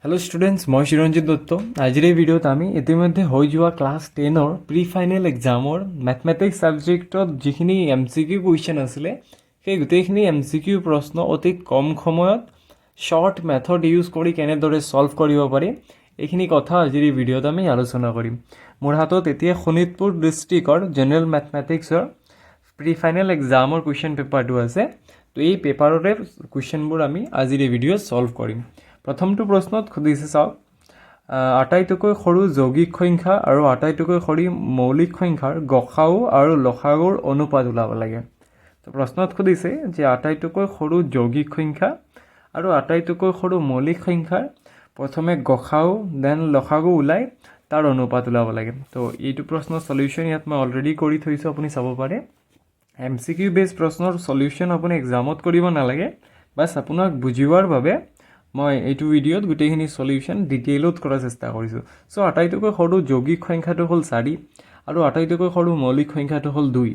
Hello students मैं चिरंजीत दत्त आज भिडिओत इतिम्य हो जा क्लास 10 प्री फाइनल एग्जामर मैथमेटिक्स सब्जेक्टर जिखिनि MCQ कुएश्चन आছিলে সেই গোটেইখিনি MCQ प्रश्न अति कम সময়ত शॉर्ट मेथड यूज करी केनेदरे सल्व करिब पारि এইখিনি কথা আজিৰ ভিডিঅ'ত আমি আলোচনা কৰিম। মোৰ হাতত এতিয়া শোণিতপুৰ ডিস্ট্ৰিক্টৰ জেনাৰেল मैथमेटिक्सৰ প্ৰি ফাইনেল এক্সামৰ কুৱেশ্যন পেপাৰটো আছে। তো এই পেপাৰৰে কুৱেশ্যনবোৰ আমি আজিৰ ভিডিঅ'ত সলভ কৰিম। প্ৰথমটো প্ৰশ্নত খুদিছে চাওক, আটাইতকৈ সৰু যৌগিক সংখ্যা আৰু আটাইতকৈ সৰু মৌলিক সংখ্যাৰ গসাউ আৰু লসাগুৰ অনুপাত ওলাব লাগে। তো প্ৰশ্নত খুদিছে যে আটাইতকৈ সৰু যৌগিক সংখ্যা আৰু আটাইতকৈ সৰু মৌলিক সংখ্যাৰ প্ৰথমে গসাউ দেন লসাগু ওলাই তাৰ অনুপাত ওলাব লাগে। তো এইটো প্ৰশ্নৰ সলিউশন ইয়াত মই অলৰেডি কৰি থৈছো, আপুনি চাব পাৰে। MCQ বেস প্ৰশ্নৰ সলিউশন আপুনি এক্সামত কৰিব নালাগে, বাস আপোনাক বুজিৱাৰ বাবে মই এইটো ভিডিঅ'ত গোটেইখিনি সলিউশন ডিটেইলত কৰাৰ চেষ্টা কৰিছো। সো আটাইতকৈ সৰু যৌগিক সংখ্যাটো হ'ল 4 আৰু আটাইতকৈ সৰু মৌলিক সংখ্যাটো হ'ল 2।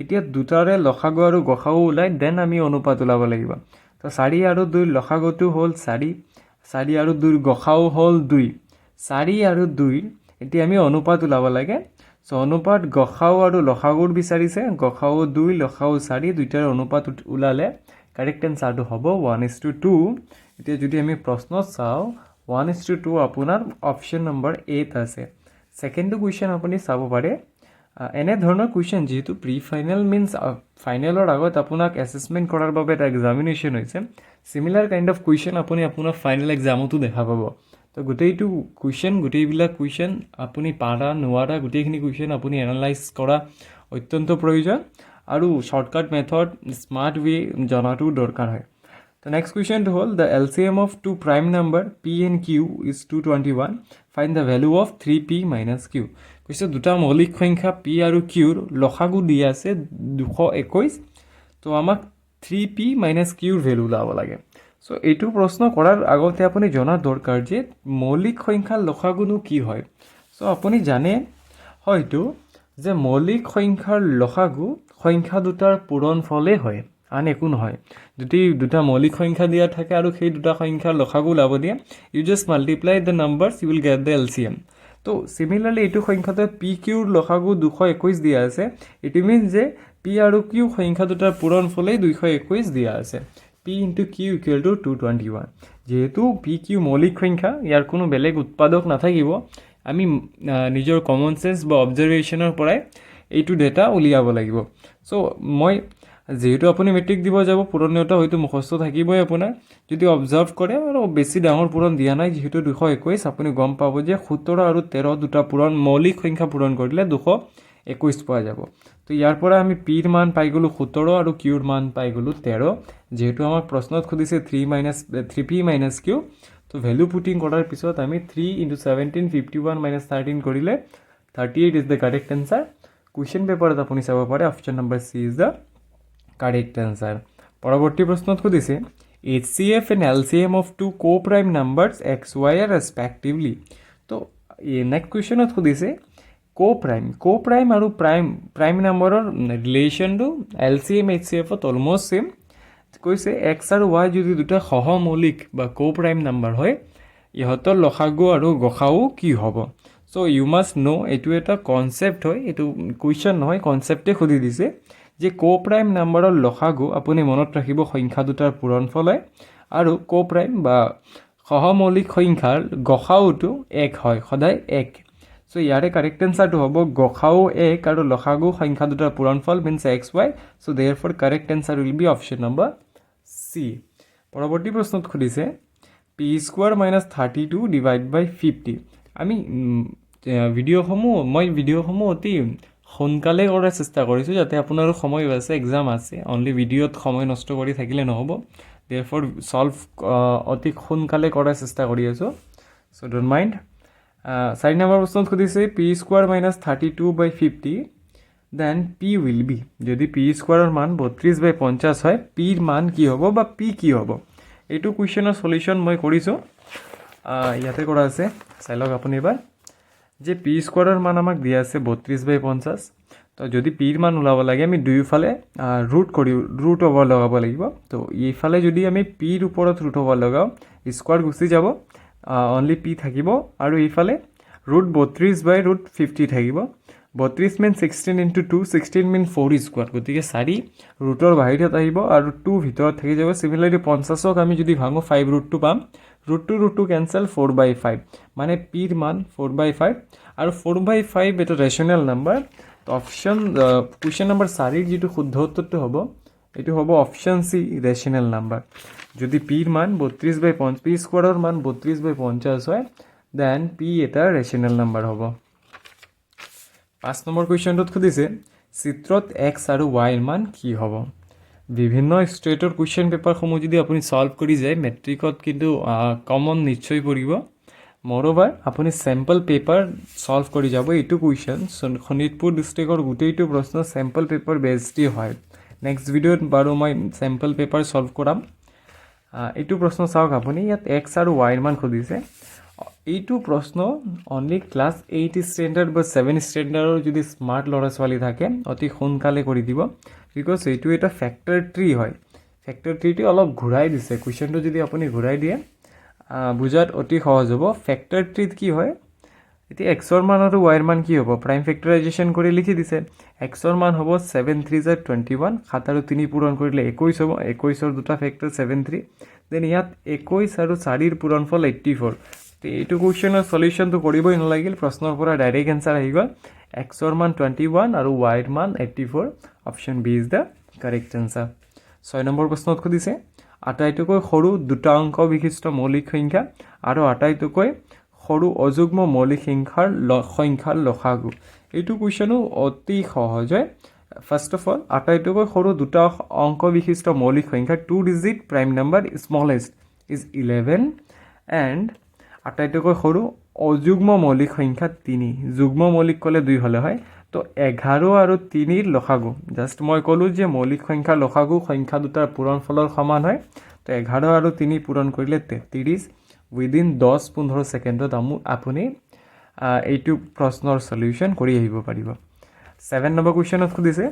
এতিয়া দুটাৰে লসাগু আৰু গসাউ ওলাই দেন আমি অনুপাত ওলাব লাগিব। তো 4 আৰু 2 লসাগুটো হ'ল 4, 4 আৰু 2 গসাউ হ'ল 2, 4 আৰু 2 এতিয়া আমি অনুপাত ওলাব লাগে। সো অনুপাত গসাউ আৰু লসাগুৰ বিচাৰিছে, গসাউ 2 লসাগু 4 দুইটাৰ অনুপাত ওলালে কাৰেক্ট এনসাৰটো হ'ব 1:2। এতিয়া যদি আমি প্ৰশ্ন চাও 1:2 আপোনাৰ অপশন নম্বৰ 8 আছে। সেকেন্ড কুৱেশ্যন আপুনি চাব পাৰে। এনে ধৰণৰ কুৱেশ্যন যেহেতু প্ৰি ফাইনেল মিন্স ফাইনেলৰ আগত আপোনাক এসেসমেন্ট কৰাৰ বাবে এটা এক্সামিনেশ্যন হৈছে, সিমিলাৰ কাইন্ড অফ কুৱেশ্যন আপুনি আপোনাৰ ফাইনেল এক্সামতো দেখা পাব। তো গোটেইটো কুৱেশ্যন গোটেইবিলাক কুৱেশ্যন আপুনি পাৰা নোৱাৰা গোটেইখিনি কুৱেশ্যন আপুনি এনালাইজ কৰা অত্যন্ত প্ৰয়োজন আৰু শৰ্টকাট মেথড স্মাৰ্ট ওয়ে জানাটো দৰকাৰ হয়। তো নেক্সট কুৱেশ্যনটো হ'ল the LCM of two prime number P and Q is 221, find the value of 3P minus Q। কৈছে দুটা মৌলিক সংখ্যা P আৰু Qৰ লসাগু দিয়া আছে 221, তো আমাক 3P minus Qৰ ভ্যালু ওলাব লাগে। সো এইটো প্ৰশ্ন কৰাৰ আগতে আপুনি জনা দৰকাৰ যে মৌলিক সংখ্যাৰ লসাগুনো কি হয়। সো আপুনি জানে হয়তো যে মৌলিক সংখ্যাৰ লসাগু সংখ্যা দুটাৰ পূৰণফলে হয়, আন একো নহয়। যদি দুটা মৌলিক সংখ্যা দিয়া থাকে আৰু সেই দুটা সংখ্যাৰ লসাগু ওলাব দিয়ে, you just multiply the numbers, you will get the LCM। তো সিমিলাৰলি এইটো সংখ্যাতে PQৰ লসাগু 221 দিয়া আছে। ইট মিন্স যে P আৰু Q সংখ্যা দুটাৰ পূৰণফলে 221 দিয়া আছে। P into Q equal to 221। যেহেতু PQ মৌলিক সংখ্যা, ইয়াৰ কোনো বেলেগ উৎপাদক নাথাকিব, আমি নিজৰ কমন সেন্স বা অবজাৰভেশ্যনৰ পৰাই এইটো ডেটা উলিয়াব লাগিব। সো মই যেহেতু আপুনি মেট্ৰিক দিব যাব, পূৰণীয়তা হয়তো মুখস্থ থাকিবই আপোনাৰ। যদি অবজাৰ্ভ কৰে আৰু বেছি ডাঙৰ পূৰণ দিয়া নাই যেহেতু 221, আপুনি গম পাব যে 17 আৰু 13 দুটা পূৰণ মৌলিক সংখ্যা পূৰণ কৰিলে 221 পোৱা যাব। তো ইয়াৰ পৰা আমি Pৰ মান পাই গলো 17 আৰু Qৰ মান পাই গলো 13। যেহেতু আমাক প্ৰশ্নত খুদিছে 3P minus Q, তো ভ্যালু পুটিং কৰাৰ পিছত আমি 3 into 17 51 minus 13 কৰিলে 38 is the correct answer। Question পেপাৰত আপুনি চাব পাৰে option number C is the correct answer। পৰৱৰ্তী প্ৰশ্নত খুদিছে HCF and LCM of two co-prime numbers x y are respectively। তো নেক্সট কুৱেশ্যনত খুদিছে co-prime আৰু প্ৰাইম নম্বৰৰ ৰিলেশ্যনটো LCM HCF ত অলমোষ্ট সেম। কৈছে x আৰু y যদি দুটা সহমৌলিক বা co-prime নাম্বাৰ হয়, ইহঁতৰ লসাগু আৰু গসাউ কি হ'ব। সো ইউ মাষ্ট নো, এইটো এটা কনসেপ্ট হয়, এইটো কুৱেশ্যন নহয়, কনসেপ্টে খুদি দিছে যে co-prime নাম্বাৰৰ লসাগু আপুনি মনত ৰাখিব সংখ্যা দুটাৰ পূৰণফল হয়, আৰু co-prime বা সহমৌলিক সংখ্যাৰ গসাউটো 1 হয়, সদায় 1। সো ইয়াৰে কাৰেক্ট আনসাৰটো হ'ব গসাউ 1 আৰু লসাগু সংখ্যা দুটাৰ পূৰণফল means XY। So therefore correct answer will be option number C। পৰৱৰ্তী প্ৰশ্নত খুদিছে P² minus 32 ডিভাইড বাই 50। আমি ভিডিঅ'সমূহ অতি সোনকালে কৰাৰ চেষ্টা কৰিছোঁ যাতে আপোনাৰো সময় আছে, এক্সাম আছে, অনলি ভিডিঅ'ত সময় নষ্ট কৰি থাকিলে নহ'ব। দেয়াৰফৰ সলভ অতি সোনকালে কৰাৰ চেষ্টা কৰি আছোঁ, সো ডোন্ট মাইণ্ড। 4 নম্বৰ প্ৰশ্নত খুদিছে P² minus 32 by 50, then P will be. যদি P² ৰ মান 32/50 হয়, Pৰ মান কি হ'ব বা P কি হ'ব। এইটো কুৱেশ্যনৰ সলিউশন মই কৰিছোঁ, ইয়াতে কৰা আছে, চাই লওক আপুনি এবাৰ যে P² ৰ মান আমাক দিয়া আছে 32/50। তো যদি Pৰ মান ওলাব লাগে আমি দুয়োফালে ৰুট ওভাৰ লগাব লাগিব। তো এইফালে যদি আমি Pৰ ওপৰত ৰুট ওভাৰ লগাওঁ, স্কোয়াৰ গুচি যাব, অনলি পি থাকিব আৰু এইফালে √32/√50 থাকিব 32 means 16 into 2 16 means 4 স্কোয়ার গতিকে 4 ৰুটৰ বাহিৰত আহিব আৰু 2 ভিতৰত থাকি যাব সিমিলাৰলি 50ক আমি যদি ভাঙো 5 √2 পাম √2 কেনসেল 4/5 মানে পিৰ মান 4/5 আৰু 4/5 এটা ৰেশনাল নাম্বাৰ তো অপশন কোৱেশ্চন নম্বৰ 4 যেটো শুদ্ধ উত্তৰটো হ'ব এটো হ'ব অপশন সি ৰেশনাল নাম্বাৰ যদি পিৰ মান 32/5 পি স্কোয়াৰৰ মান 32/50 হয় দেন পি এটা ৰেশনাল নাম্বাৰ হ'ব 5 নম্বৰ কুৱেশ্যনটোত খুদিছে চিত্ৰত x আৰু y ৰ মান কি হ'ব বিভিন্ন ষ্টেটৰ কুৱেশ্যন পেপাৰসমূহ যদি আপুনি সলভ কৰি যায় মেট্ৰিকত কিন্তু কমন নিশ্চয় পৰিব মোৰওভাৰ আপুনি চেম্পল পেপাৰ সলভ কৰি যাব এইটো কুৱেশ্যন শোণিতপুৰ ডিষ্ট্ৰিক্টৰ গোটেইটো প্ৰশ্ন চেম্পল পেপাৰ বেছড হয় নেক্সট ভিডিঅ'ত বাৰু মই চেম্পল পেপাৰ সলভ কৰাম এইটো প্ৰশ্ন চাওক আপুনি ইয়াত x আৰু y ৰ মান খুদিছে এইটো প্ৰশ্ন অনলি ক্লাছ 8 ষ্টেণ্ডাৰ্ড বা 7 ষ্টেণ্ডাৰ্ডৰ যদি স্মাৰ্ট ল'ৰা ছোৱালী থাকে অতি সোনকালে কৰি দিব বিকজ এইটো এটা ফেক্টৰ ট্ৰি হয় ফেক্টৰ ট্ৰিটো অলপ ঘূৰাই দিছে কুৱেশ্যনটো যদি আপুনি ঘূৰাই দিয়ে বুজাত অতি সহজ হ'ব ফেক্টৰ ট্ৰিত কি হয় এতিয়া x ৰ মান আৰু y ৰ মান কি হ'ব প্ৰাইম ফেক্টৰাইজেশ্যন কৰি লিখি দিছে x ৰ মান হ'ব 7 3 21 7 আৰু 3 পূৰণ কৰিলে 21 হ'ব 21 ৰ দুটা ফেক্টৰ 7 3 দেন ইয়াত 21 আৰু 4 ৰ পূৰণফল 84 এইটো কুৱেশ্যনৰ সলিউশনটো কৰিবই নালাগিল প্ৰশ্নৰ পৰা ডাইৰেক্ট এনসাৰ আহি গ'ল x ৰ মান 21 আৰু y ৰ মান 84 option B is the correct answer 6 নম্বৰ প্ৰশ্নত খুদিছে আটাইতকৈ সৰু দুটা অংক বিশিষ্ট মৌলিক সংখ্যা আৰু আটাইতকৈ সৰু অযুগ্ম মৌলিক সংখ্যাৰ লসাগু এইটো কুৱেশ্যনো অতি সহজ হয় ফাৰ্স্ট অফ অল আটাইতকৈ সৰু দুটা অংক বিশিষ্ট মৌলিক সংখ্যা 2 digit prime number smallest is 11 and আটাইতকৈ সৰু অযুগ্ম মৌলিক সংখ্যা 3 যুগ্ম মৌলিক ক'লে 2 হ'লে হয় তো 11 আৰু 3 ৰ লসাগু জাস্ট মই ক'লো যে মৌলিক সংখ্যাৰ লসাগু সংখ্যা দুটাৰ পূৰণফলৰ সমান হয় তো 11 আৰু 3 পূৰণ কৰিলে 33 উইদিন 10-15 সেকেন্ডত আপুনি এইটো প্ৰশ্নৰ সলিউশন কৰি আহিব পাৰিব 7 নম্বৰ কুৱেশ্যনত খুদিছে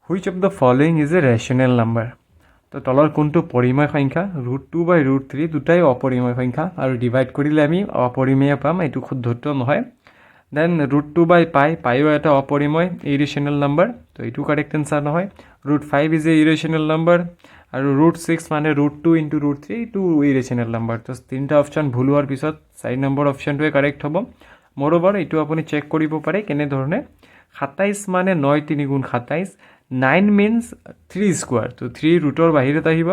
which of the following is a rational number তো তলৰ কোনটো পৰিমেয় সংখ্যা √2/√3 দুটাই অপৰিমেয় সংখ্যা আৰু ডিভাইড কৰিলে আমি অপৰিমেয় পাম এইটো শুদ্ধ উত্তৰ নহয় দেন √2/π পাইও এটা অপৰিমেয় ইৰেশনাল নাম্বাৰ তো এইটো কাৰেক্ট আনসাৰ নহয় √5 ইজ এ ইৰেশনাল নাম্বাৰ আৰু √6 মানে √2 * √3 টু ইৰেশনাল নাম্বাৰ তো তিনটা অপশন ভুল হোৱাৰ পিছত 4 নম্বৰ অপশনটোৱে কাৰেক্ট হ'ব মোৰওভাৰ এইটো আপুনি চেক কৰিব পাৰে কেনে ধৰণে 27 মানে 9 3 গুণ 27 9 means 3 square তো 3 ৰুটৰ বাহিৰত আহিব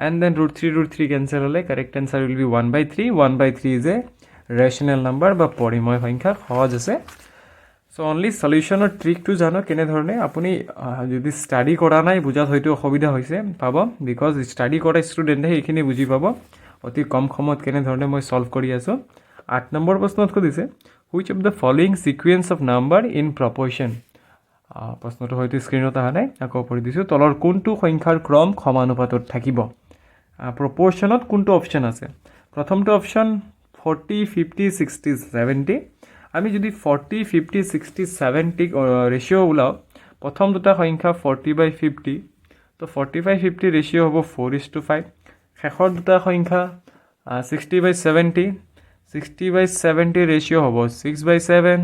and then √3 cancel হলে correct answer will be 1/3 1/3 is a rational number বা পৰিমেয় সংখ্যা সহজ আছে so only solution or trick to জানো কেনে ধৰণে আপুনি যদি স্টাডি কৰা নাই বুজাত হয়তো অসুবিধা হৈছে পাব because স্টাডি কৰা ষ্টুডেন্টে এইখিনি বুজি পাব অতি কম সময়ত কেনে ধৰণে মই সলভ কৰি আছো 8 নম্বৰ প্ৰশ্নত খুদিছে which of the following sequence of number in proportion প্ৰশ্নটো হয়তো স্ক্ৰিনত অহা নাই আকৌ পঢ়ি দিছো তলৰ কোনটো সংখ্যাৰ ক্ৰম সমানুপাতত থাকিব প্ৰপোৰ্শনত কোনটো অপশন আছে প্ৰথমটো অপশন 40 50 60 70 আমি যদি 40 50 60 70 ৰেশিও উলাও প্ৰথম দুটা সংখ্যা 40/50 তো 40/50 ৰেশিও হ'ব 4:5 শেষৰ দুটা সংখ্যা 60/70 60/70 ৰেশিও হ'ব 6/7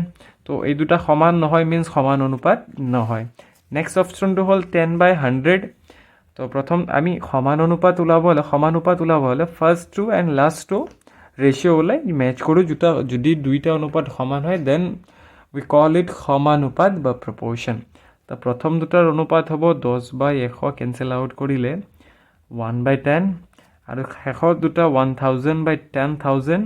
তো এই দুটা সমান নহয় মিন্স সমান অনুপাত নহয় নেক্সট অপশনটো হ'ল 10/100 তো প্ৰথম আমি সমান অনুপাত উলাব হলে first two and last two ratio উলাই ম্যাচ কৰো যদি দুইটা অনুপাত সমান হয় দেন উই কল ইট সমানুপাত বা প্ৰপোৰ্শন তো প্ৰথম দুটাৰ অনুপাত হ'ব 10/100 কেনসেল আউট কৰিলে 1/10 আৰু শেষৰ দুটা 1000/10000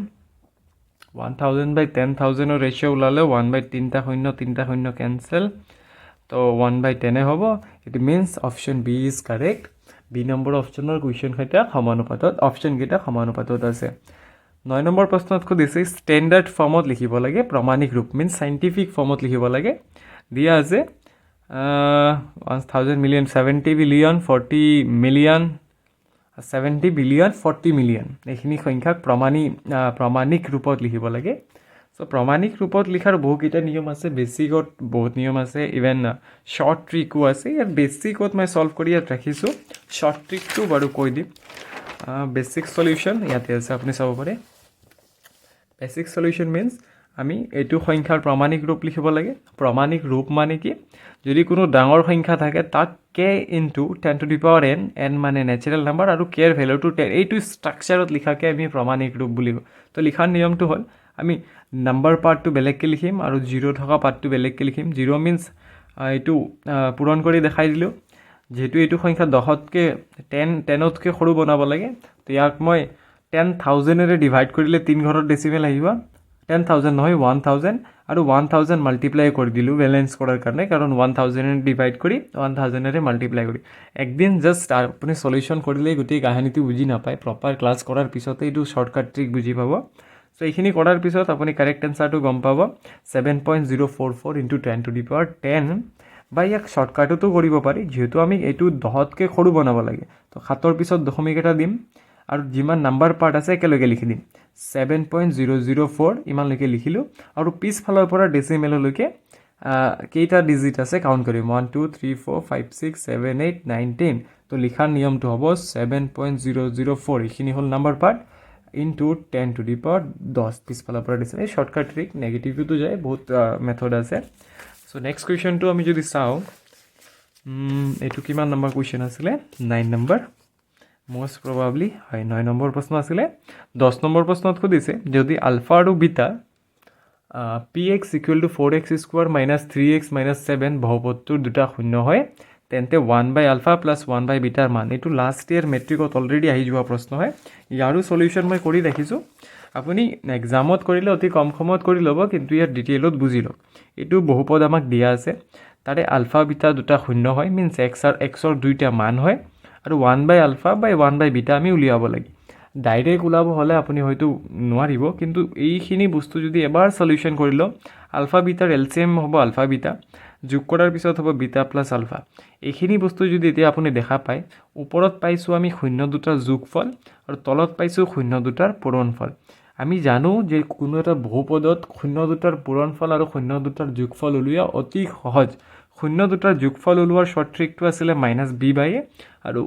1000/10000 ৰ ৰেশিও উলালে 1/3 cancel তো 1/10 হ'ব it means option B is correct B number অপশনৰ কুৱেশ্যন কেইটা সমানুপাতত অপশন কেইটা সমানুপাতত আছে 9 নম্বৰ প্ৰশ্নত খুদিছে স্ট্যান্ডাৰ্ড ফৰ্মত লিখিব লাগে প্ৰমাণিক ৰূপ মিন্স সাইন্টিফিক ফৰ্মত লিখিব লাগে দিয়া আছে 1000 million 70 billion 40 million 70 billion 40 million এইখিনি সংখ্যাক প্ৰমাণিক ৰূপত লিখিব লাগে সো প্ৰমাণিক ৰূপত লিখাৰ বহুকেইটা নিয়ম আছে বেসিকত বহুত নিয়ম আছে ইভেন শৰ্ট ট্ৰিকো আছে ইয়াৰ বেসিকত মই সলভ কৰি ৰাখিছো শৰ্ট ট্ৰিকটো বাৰু কৈ দিম বেসিক সলিউশন ইয়াতে আছে আপুনি চাব পাৰে বেসিক সলিউশন মিন্স আমি এইটো সংখ্যাৰ প্ৰমাণিক ৰূপ লিখিব লাগে প্ৰমাণিক ৰূপ মানে কি যদি কোনো ডাঙৰ সংখ্যা থাকে তাক k into 10 to the power n n মানে নেচাৰেল নাম্বাৰ আৰু k এৰ ভ্যালুটো 10 এইটো স্ট্ৰাকচাৰত লিখাকে আমি প্ৰমাণিক ৰূপ বুলি কওঁ তো লিখাৰ নিয়মটো হ'ল আমি নাম্বাৰ পাৰ্টটো বেলেগকৈ লিখিম আৰু জিৰ' থকা পাৰ্টটো বেলেগকৈ লিখিম জিৰ' মিন্স এইটো পূৰণ কৰি দেখাই দিলোঁ যেহেতু এইটো সংখ্যা 10তকৈ 10তকৈ সৰু বনাব লাগে তো ইয়াক মই 10,000 ডিভাইড কৰিলে 3 ঘৰৰ ডেচিমেল আহিব 10,000 নহয় 1,000 আৰু 1,000 মাল্টিপ্লাই কৰি দিলোঁ বেলেঞ্চ কৰাৰ কাৰণে কাৰণ 1,000 ডিভাইড কৰি 1,000 মাল্টিপ্লাই কৰি একদিন জাষ্ট আপুনি সলিউশন কৰিলে গোটেই কাহিনীটো বুজি নাপায় প্ৰপাৰ ক্লাছ কৰাৰ পিছতে এইটো শৰ্টকাট ট্ৰিক বুজি পাব সো এইখিনি কৰাৰ পিছত আপুনি কাৰেক্ট এনসাৰটো গম পাব 7.044 ইনটু 10 টু দি পাৱাৰ 10 বা ইয়াক শৰ্টকাটতো কৰিব পাৰি যেহেতু আমি এইটো 10তকৈ সৰু বনাব লাগে তো 7ৰ পিছত দশমিক এটা দিম আৰু যিমান নাম্বাৰ পাৰ্ট আছে একেলগে লিখি দিম 7.004 ইমানলৈকে লিখিলোঁ আৰু পিছফালৰ পৰা ডেচিমেললৈকে কেইটা ডিজিট আছে কাউণ্ট কৰিম 1 2 3 4 5 6 7 8 9 10 তো লিখাৰ নিয়মটো হ'ব 7.004 এইখিনি হ'ল number part into 10 to the power 10 পিছফালৰ পৰা ডেচিমেল এই শৰ্টকাট ট্ৰিক নেগেটিভটো যায় বহুত মেথড আছে সো নেক্সট কুৱেশ্যনটো আমি যদি চাওঁ এইটো কিমান নম্বৰ কুৱেশ্যন আছিলে 9 নম্বৰ most probably হয় 9 নম্বৰ প্ৰশ্ন আছিলে 10 নম্বৰ প্ৰশ্নত খুদিছে যদি আলফা আৰু beta px equal to 4x square minus 3x minus 7 বহুপদটোৰ দুটা শূন্য হয় তেন্তে 1 by alpha plus 1 by beta মান এইটো লাষ্ট ইয়াৰ মেট্ৰিকত অলৰেডি আহি যোৱা প্ৰশ্ন হয় ইয়াৰো সলিউশন মই কৰি ৰাখিছোঁ আপুনি এক্সামত কৰিলে অতি কম সময়ত কৰি ল'ব কিন্তু ইয়াৰ ডিটেইলত বুজি লওক এইটো বহুপদ আমাক দিয়া আছে তাৰে আলফা বিটা দুটা শূন্য হয় মিন্স xৰ দুইটা মান হয় আৰু 1 by alpha by 1 by beta আমি উলিয়াব লাগে ডাইৰেক্ট ওলাব হ'লে আপুনি হয়তো নোৱাৰিব কিন্তু এইখিনি বস্তু যদি এবাৰ সলিউশন কৰি লওঁ আলফা বিটাৰ এলচিএম হ'ব আলফা বিটা যোগ কৰাৰ পিছত হ'ব বিটা প্লাছ আলফা এইখিনি বস্তু যদি এতিয়া আপুনি দেখা পায় ওপৰত পাইছোঁ আমি শূন্য দুটাৰ যোগফল আৰু তলত পাইছোঁ শূন্য দুটাৰ পূৰণফল আমি জানো যে কোনো এটা বহুপদত শূন্য দুটাৰ পূৰণফল আৰু শূন্য দুটাৰ যোগফল উলিওৱা অতি সহজ শূন্য দুটাৰ যোগফল উলিওৱাৰ শৰ্ট ট্ৰিকটো আছিলে -b/a আৰু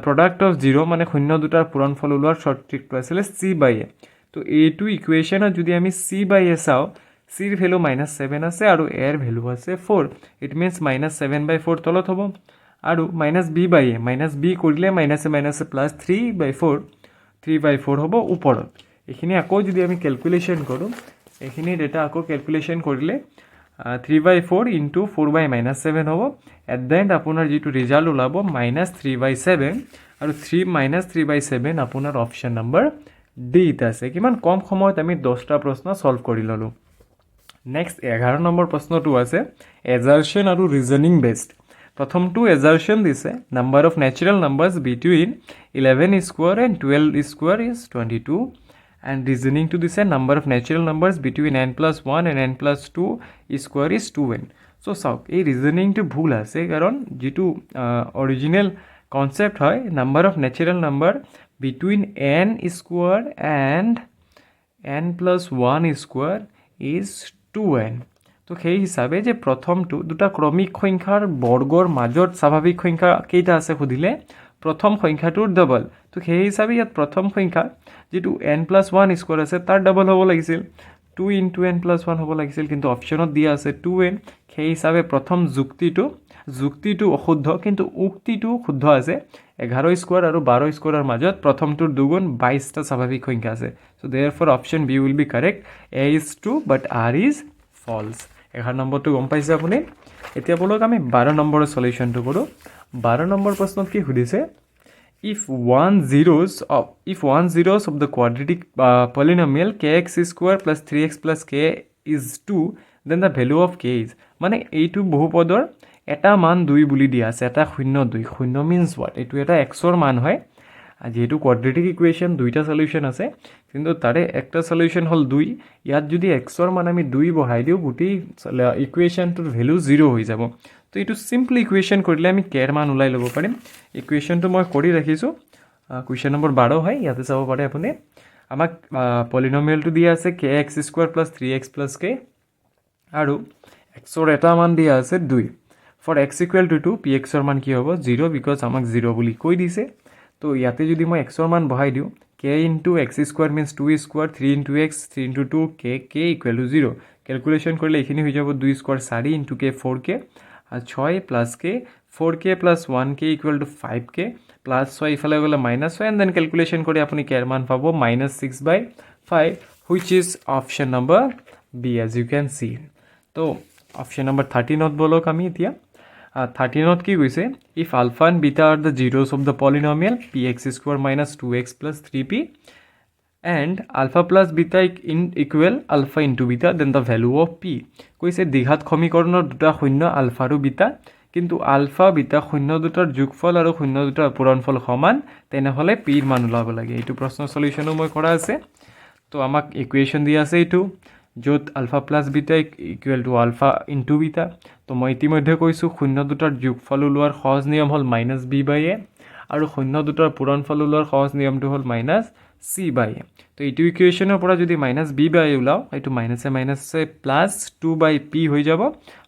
প্ৰডাক্ট অফ 0 মানে শূন্য দুটাৰ পূৰণফল উলিওৱাৰ শৰ্ট ট্ৰিকটো আছিলে c/a তো এইটো ইকুৱেশ্যনত যদি আমি c/a চাওঁ cৰ ভ্যালু -7 আছে আৰু a ৰ ভ্যালু আছে 4 ইট মিন্স -7/4 তলত হ'ব আৰু -b/a -b কৰিলে +3/4 হ'ব ওপৰত এইখিনি আকৌ যদি আমি ক্যালকুলেশন কৰোঁ এইখিনি ডেটা আকৌ ক্যালকুলেশন কৰিলে 3/4 ইনটু 4 / -7 হ'ব এট দ্য এণ্ড আপোনাৰ যিটো ৰিজাল্ট ওলাব -3/7 আৰু 3 আপোনাৰ অপশ্যন নম্বৰ ডি আছে কিমান কম সময়ত আমি 10টা প্ৰশ্ন সলভ কৰি ল'লোঁ নেক্সট 11 নম্বৰ প্ৰশ্নটো আছে এজাৰশন আৰু ৰিজনিং বেসড প্ৰথমটো এজাৰশন দিছে number of natural numbers between 11 square and 12 square is 22 and reasoning to this number of natural numbers between n+1 and n+2 square is 2n so sauk ei reasoning to bhul ase karon jitu original concept hoy number of natural number between n square and n+1 square is 2n তো সেই হিসাবে যে প্রথমটো দুটা ক্রমিক সংখ্যাৰ বৰ্গৰ মাজত স্বাভাৱিক সংখ্যা কেইটা আছে খুদিলে প্ৰথম সংখ্যাটোৰ ডাবল তো সেই হিসাবে ইয়াত প্ৰথম সংখ্যা যেটো n+1 স্কোয়ার আছে তার ডাবল হ'ব লাগিছিল 2 * n+1 হ'ব লাগিছিল কিন্তু অপশনত দিয়া আছে 2n সেই হিসাবে প্ৰথম যুক্তিটো অশুদ্ধ কিন্তু উক্তিটো শুদ্ধ আছে 11 স্কোয়াৰ আৰু 12 স্কোয়াৰৰ মাজত প্ৰথমটোৰ দুগুণ 22টা স্বাভাৱিক সংখ্যা আছে so therefore option b will be correct a is true but r is false 11 নম্বৰটো গম পাইছে আপুনি এতিয়া বলক আমি 12 নম্বৰৰ সলিউশনটো কৰো 12 নম্বৰ প্ৰশ্নত কি সুধিছে if one zeros of the quadratic polynomial kx square plus 3x plus k is 2 then the value of k is মানে এইটো বহুপদৰ এটা মান 2 বুলি দিয়া আছে এটা 0 means what এইটো এটা x ৰ মান হয় যেহেতু quadratic equation দুইটা সলিউশন আছে কিন্তু তাৰে একটা সলিউশন হল 2 ইয়াত যদি x ৰ মান আমি 2 বহাই দিও গোটেই ইকুৱেশ্যনটোৰ ভ্যালু 0 হৈ যাব তো এইটো সিম্পল ইকুৱেশ্যন কৰিলে আমি k ৰ মান উলাই ল'ব পাৰিম ইকুৱেশ্যনটো মই কৰি ৰাখিছো কুৱেশ্যন নম্বৰ 12 হয় ইয়াতে চাব পাৰে আপুনি আমাক পলিনোমিয়েলটো দিয়া আছে kx স্কয়াৰ + 3x + k আৰু x ৰ এটা মান দিয়া আছে 2 ফৰ x = 2 px ৰ মান কি হ'ব 0 বিকজ আমাক 0 বুলি কৈ দিছে তো ইয়াতে যদি মই x ৰ মান বহাই দিও k into x square means 2 square, 3 into x, 3 into 2, k equal to 0. Calculation করলে এখানে হয়ে যাব 2 square 4 into k 4k are 6 plus k 4k plus 1k equal to 5k plus 6 ইফালে গ'লে minus 6 and then calculation করে আপনি k এর মান পাবো minus 6/5 which is option number B as you can see. তো option number 13ত বলক আমি এতিয়া 13ত কি কৈছে if alpha and beta are the zeros of the polynomial px square minus 2x plus 3p and alpha plus beta in equal alpha into beta then the value of p কৈছে দ্বিঘাত সমীকৰণৰ দুটা শূন্য আলফা আৰু বিটা কিন্তু ULFA beta শূন্য দুটাৰ যোগফল আৰু শূন্য দুটাৰ পূৰণফল সমান তেনেহলে p ৰ মান ওলাব লাগে এইটো প্ৰশ্ন সলিউশনো মই কৰা আছে তো আমাক ইকুৱেশ্যন দিয়া আছে এইটো য'ত alpha plus beta equal to alpha into beta তো মই ইতিমধ্যে কৈছোঁ শূন্য দুটাৰ যোগফল ওলোৱাৰ সহজ নিয়ম হ'ল -b/a আৰু শূন্য দুটাৰ পূৰণফল ওলোৱাৰ সহজ নিয়মটো হ'ল -c/a তো এইটো ইকুৱেশ্যনৰ পৰা যদি -b/a ওলাও এইটো মাইনাছে প্লাস 2/p হৈ যাব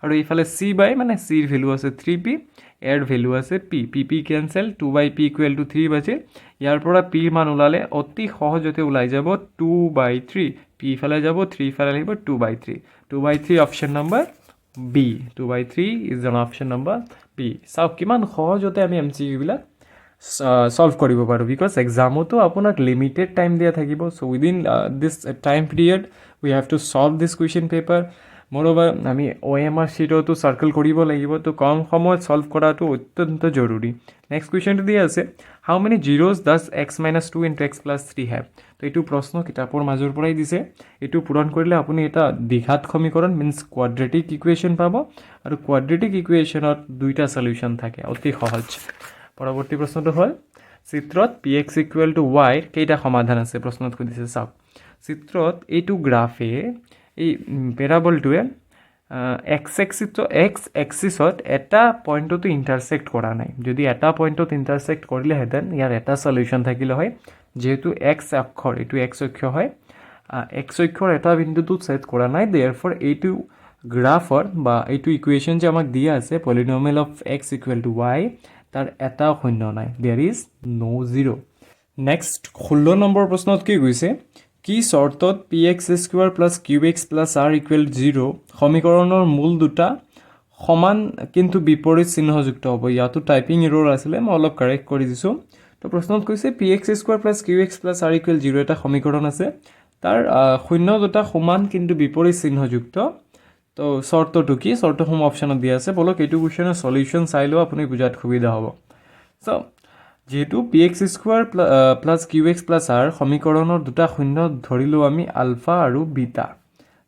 আৰু এইফালে c/a মানে c ৰ ভ্যালু আছে 3p এৰ ভ্যালু আছে p cancel 2/p equal to 3 বাজে ইয়াৰ পৰা p ৰ মান ওলালে অতি সহজতে ওলাই যাব 2/3 p ইফালে যাব 3 ইফালে আহিব 2/3 option number B 2/3 is an option number B চাও কিমান সহজতে আমি MCQ বিলাক solve কৰিব পাৰো because examতো আপোনাক limited time দিয়া থাকিব so within this time period we have to solve this question paper moreover আমি OMR sheetতো circle কৰিব লাগিব তো কম সময়ত solve কৰাটো অত্যন্ত জৰুৰী next question টো দিয়া আছে how many zeros does x minus 2 into x plus 3 have তো এইটো প্ৰশ্ন কিতাপৰ মাজৰ পৰাই দিছে এইটো পূৰণ কৰিলে আপুনি এটা দ্বিঘাত সমীকৰণ means quadratic equation পাব আৰু quadratic equationত দুইটা সলিউশন থাকে অতি সহজ পৰৱৰ্তী প্ৰশ্নটো হ'ল চিত্ৰত px y কেইটা সমাধান আছে প্ৰশ্নত খুদিছে চাওক চিত্ৰত এইটো গ্ৰাফে এই প্যাৰাবলটোৱে x এক্সিছত এটা পইণ্টটো ইন্টাৰসেক্ট কৰা নাই যদি এটা পইণ্টত ইন্টাৰসেক্ট কৰিলে হেতেন ইয়াৰ এটা সলিউশন থাকিলে হয় যেহেতু x অক্ষৰ এটো x অক্ষ হয় x অক্ষৰ এটা বিন্দুটো সেট কৰা নাই therefore এইটো গ্ৰাফৰ বা এইটো ইকুৱেশ্যন যে আমাক দিয়া আছে পলিনোমিয়েল অফ x y তাৰ এটা শূন্য নাই there is no zero next 16 number প্ৰশ্নত কি কৈছে কি শৰ্তত px square plus qx plus r equal 0 সমীকৰণৰ মূল দুটা সমান কিন্তু বিপৰীত চিহ্নযুক্ত হ'ব ইয়াতো টাইপিং এৰৰ আছিল মই অলপ কাৰেক্ট কৰি দিছো তো প্ৰশ্নত কৈছে px square plus qx plus r equal 0 এটা সমীকৰণ আছে তাৰ শূন্য দুটা সমান কিন্তু বিপৰীত চিহ্নযুক্ত তো শৰ্তটো কি শৰ্তসমূহ অপশনত দিয়া আছে বলক এইটো কোৱেশ্যনৰ সলিউশন চাইলো আপুনি বুজাত সুবিধা হ'ব সো যেহেতু px square plus qx plus r সমীকৰণৰ দুটা শূন্য ধৰিলো আমি আলফা আৰু বিটা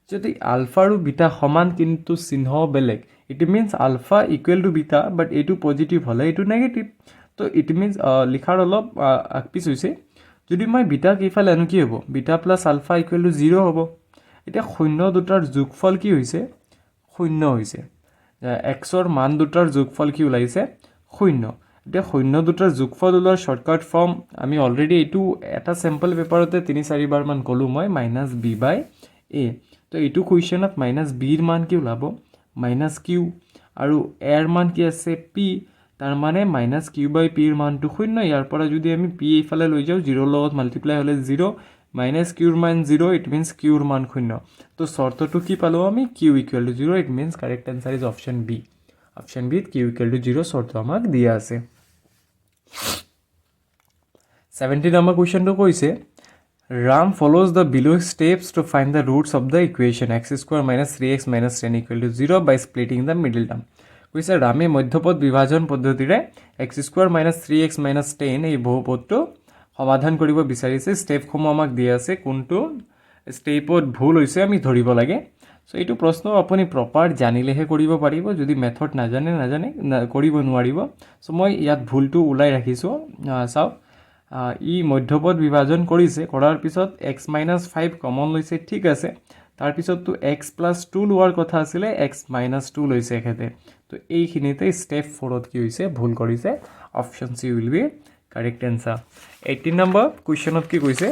যদি আলফা আৰু বিটা সমান কিন্তু চিহ্ন বেলেগ it means alpha equal to beta but এইটো পজিটিভ হলে এইটো নেগেটিভ তো ইট মিন্স লিখাৰ অলপ আকপিছ হৈছে যদি মই বিটা কিফালে আনো কি হ'ব beta plus alpha equal to 0 হ'ব এটা শূন্য দুটাৰ যোগফল কি হৈছে শূন্য হৈছে x ৰ মান দুটাৰ যোগফল কি ওলাইছে শূন্য এটা শূন্য দুটাৰ যোগফল ওলোৱাৰ শৰ্টকাট ফৰ্ম আমি অলৰেডি এইটো এটা স্যাম্পল পেপাৰতে 3-4 বাৰ মান কলো মই -b/a তো এইটো কোৱেশ্যনত -b ৰ মান কি ওলাব -q আৰু a ৰ মান কি আছে p তাৰ মানে -q/p ৰ মানটো শূন্য ইয়াৰ পৰা যদি আমি p ইফালে লৈ যাও 0 লগত মাল্টিপ্লাই হলে 0 - q ৰ মান 0 it means q ৰ মান শূন্য তো শর্তটো কি পালো আমি q equal to 0 it means correct answer is option b q equal to 0 শর্ত আমাক দিয়া আছে 70 number question to কৈছে Ram follows the below steps to find the roots of the equation x square minus 3x minus 10 equal to 0 by splitting the middle term কৈছে ৰামে মধ্যপদ বিভাজন পদ্ধতিৰে x square minus 3x minus 10 এই বহুপদটো সমাধান কৰিব বিচাৰিছে স্টেপসমূহ আমাক দিয়া আছে কোনটো স্টেপত ভুল হৈছে আমি ধৰিব লাগে সো এইটো প্ৰশ্ন আপুনি প্ৰপাৰ জানিলেহে কৰিব পাৰিব যদি মেথড নাজানে কৰিব নোৱাৰিব সো মই ইয়াত ভুলটো উলাই ৰাখিছো চাও ই মধ্যপদ বিভাজন কৰিছে কৰাৰ পিছত x - 5 কমন লৈছে ঠিক আছে তাৰ পিছত তো x + 2 লোৱাৰ কথা আছিল x - 2 লৈছে এখেতে তো এইখিনিতে স্টেপ 4ত কি হৈছে ভুল কৰিছে option C will be correct answer 18 number questionত কি কৈছে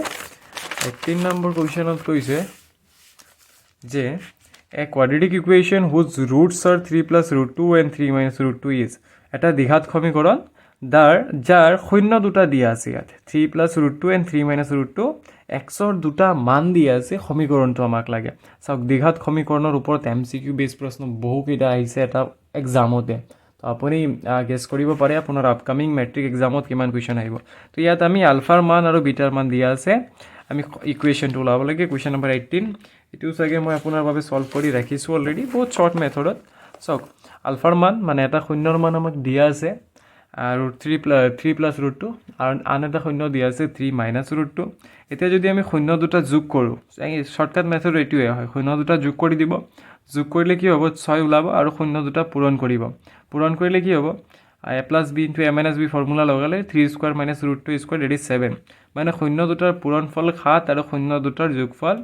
18 number questionত কৈছে যে a quadratic equation whose roots are 3 + √2 and 3 - √2 is এটা দ্বিঘাত সমীকৰণ যাৰ শূন্য দুটা দিয়া আছে ইয়াত 3 plus root 2 and 3 minus root 2 এক্সৰ দুটা মান দিয়া আছে সমীকৰণটো আমাক লাগে চাওক দ্বিঘাত সমীকৰণৰ ওপৰত MCQ বেছ প্ৰশ্ন বহুকেইটা আহিছে এটা এক্সামতে তো আপুনি গেছ কৰিব পাৰে আপোনাৰ আপকামিং মেট্ৰিক এক্সামত কিমান কুৱেশ্যন আহিব তো ইয়াত আমি আলফাৰ মান আৰু বিটাৰ মান দিয়া আছে আমি ইকুৱেশ্যনটো ওলাব লাগে কুৱেশ্যন নম্বৰ 18 এইটো চাগে মই আপোনাৰ বাবে সলভ কৰি ৰাখিছোঁ অলৰেডি বহুত শ্বৰ্ট মেথডত চাওক আলফাৰ মান মানে এটা শূন্যৰ মান আমাক দিয়া আছে আৰু 3 প্লাছ ৰুট 2 আৰু আন এটা শূন্য দিয়া আছে 3 মাইনাছ ৰুট 2 এতিয়া যদি আমি শূন্য দুটা যোগ কৰোঁ শ্বৰ্টকাট মেথড এইটোৱে হয় শূন্য দুটা যোগ কৰি দিব যোগ কৰিলে কি হ'ব 6 ওলাব আৰু শূন্য দুটা পূৰণ কৰিলে কি হ'ব a plus b into a minus b formula লগালে 3 square minus root 2 square that is 7 মানে শূন্য দুটাৰ পূৰণফল 7 আৰু শূন্য দুটাৰ যোগফল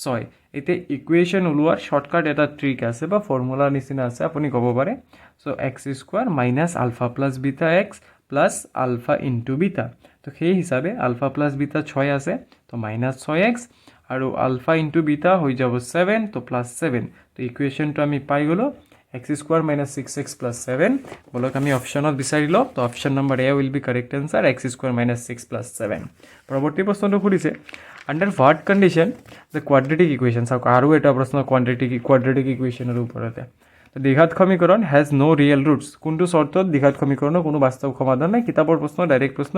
6 এতিয়া ইকুৱেশ্যন ওলোৱাৰ শ্বৰ্টকাট এটা ট্ৰিক আছে বা ফৰ্মুলাৰ নিচিনা আছে আপুনি ক'ব পাৰে so' x square minus alpha plus beta x plus alpha into beta তো সেই হিচাপে আলফা প্লাছ বিটা 6 আছে তো মাইনাছ 6x আৰু আলফা ইনটু বিটা হৈ যাব 7 তো প্লাছ 7 তো ইকুৱেশ্যনটো আমি পাই গ'লোঁ x square minus 6x plus 7 বলক আমি অপশ্যনত বিচাৰি লওঁ তো option number A will be correct answer x square minus 6 plus 7 পৰৱৰ্তী প্ৰশ্নটো সুধিছে under what condition the quadratic equation চাওক আৰু এটা প্ৰশ্ন কোৱাড্ৰেটিক ইকুৱেশ্যনৰ ওপৰতে তো দ্বিঘাত সমীকৰণ হেজ ন' ৰিয়েল ৰুটছ কোনটো চৰ্তত দ্বিঘাত সমীকৰণৰ কোনো বাস্তৱ সমাধান নাই কিতাপৰ প্ৰশ্ন ডাইৰেক্ট প্ৰশ্ন